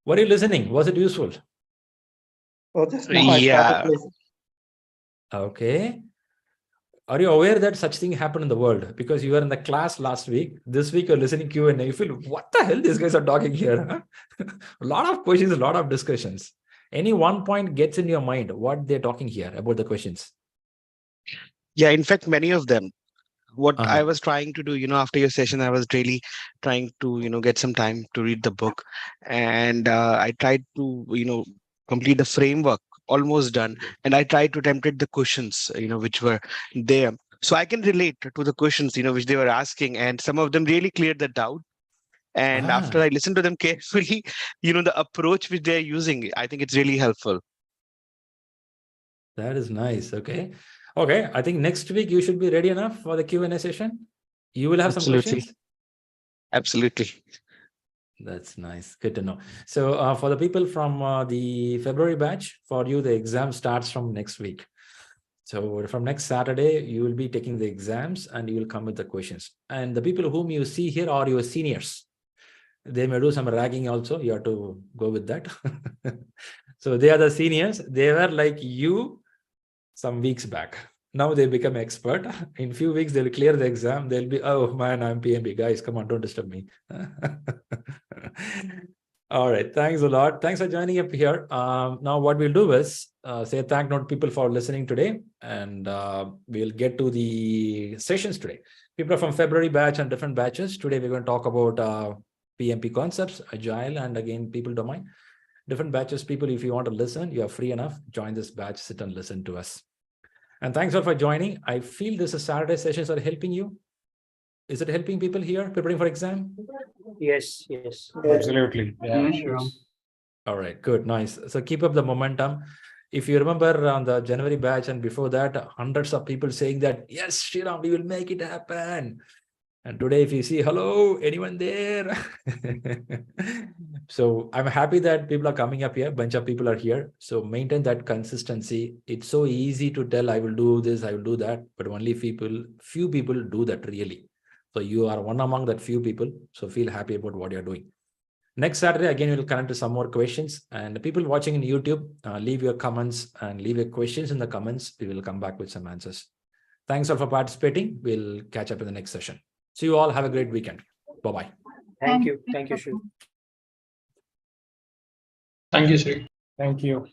Were you listening? Was it useful? Oh, just now I started listening. Okay. Are you aware that such thing happened in the world? Because you were in the class last week. This week you're listening Q&A. You feel, what the hell these guys are talking here? Huh? A lot of questions, a lot of discussions. Any one point gets in your mind what they're talking here about the questions? Yeah, in fact, many of them. What I was trying to do, after your session, I was really trying to, get some time to read the book. And I tried to, complete the framework, almost done. And I tried to template the questions, which were there. So I can relate to the questions, which they were asking. And some of them really cleared the doubt. And after I listened to them carefully, the approach which they're using, I think it's really helpful. That is nice. Okay. Okay. I think next week you should be ready enough for the Q&A session. You will have some questions. Absolutely. That's nice. Good to know. So for the people from the February batch, for you, the exam starts from next week. So from next Saturday, you will be taking the exams and you will come with the questions. And the people whom you see here are your seniors. They may do some ragging also. You have to go with that. So they are the seniors. They were like you some weeks back. Now they become expert. In few weeks, they'll clear the exam. They'll be, oh man, I'm PMP. Guys, come on, don't disturb me. All right. Thanks a lot. Thanks for joining up here. Now what we'll do is say thank note people for listening today. And we'll get to the sessions today. People are from February batch and different batches. Today, we're going to talk about PMP concepts, Agile, and again, people domain. Different batches. People, if you want to listen, you are free enough. Join this batch, sit and listen to us. And thanks all for joining. I feel this Saturday sessions are helping you. Is it helping people here preparing for exam? Yes, yes. Absolutely. Yeah, sure. All right, good, nice. So keep up the momentum. If you remember on the January batch and before that, hundreds of people saying that, yes, Shriram, we will make it happen. And today, if you see, hello, anyone there? So I'm happy that people are coming up here. A bunch of people are here. So maintain that consistency. It's so easy to tell, I will do this, I will do that. But only few people do that really. So you are one among that few people. So feel happy about what you're doing. Next Saturday, again, we'll connect to some more questions. And the people watching in YouTube, leave your comments and leave your questions in the comments. We will come back with some answers. Thanks all for participating. We'll catch up in the next session. See you all. Have a great weekend. Bye-bye. Thank you. Thank you, Shri. Thank you, Shri. Thank you.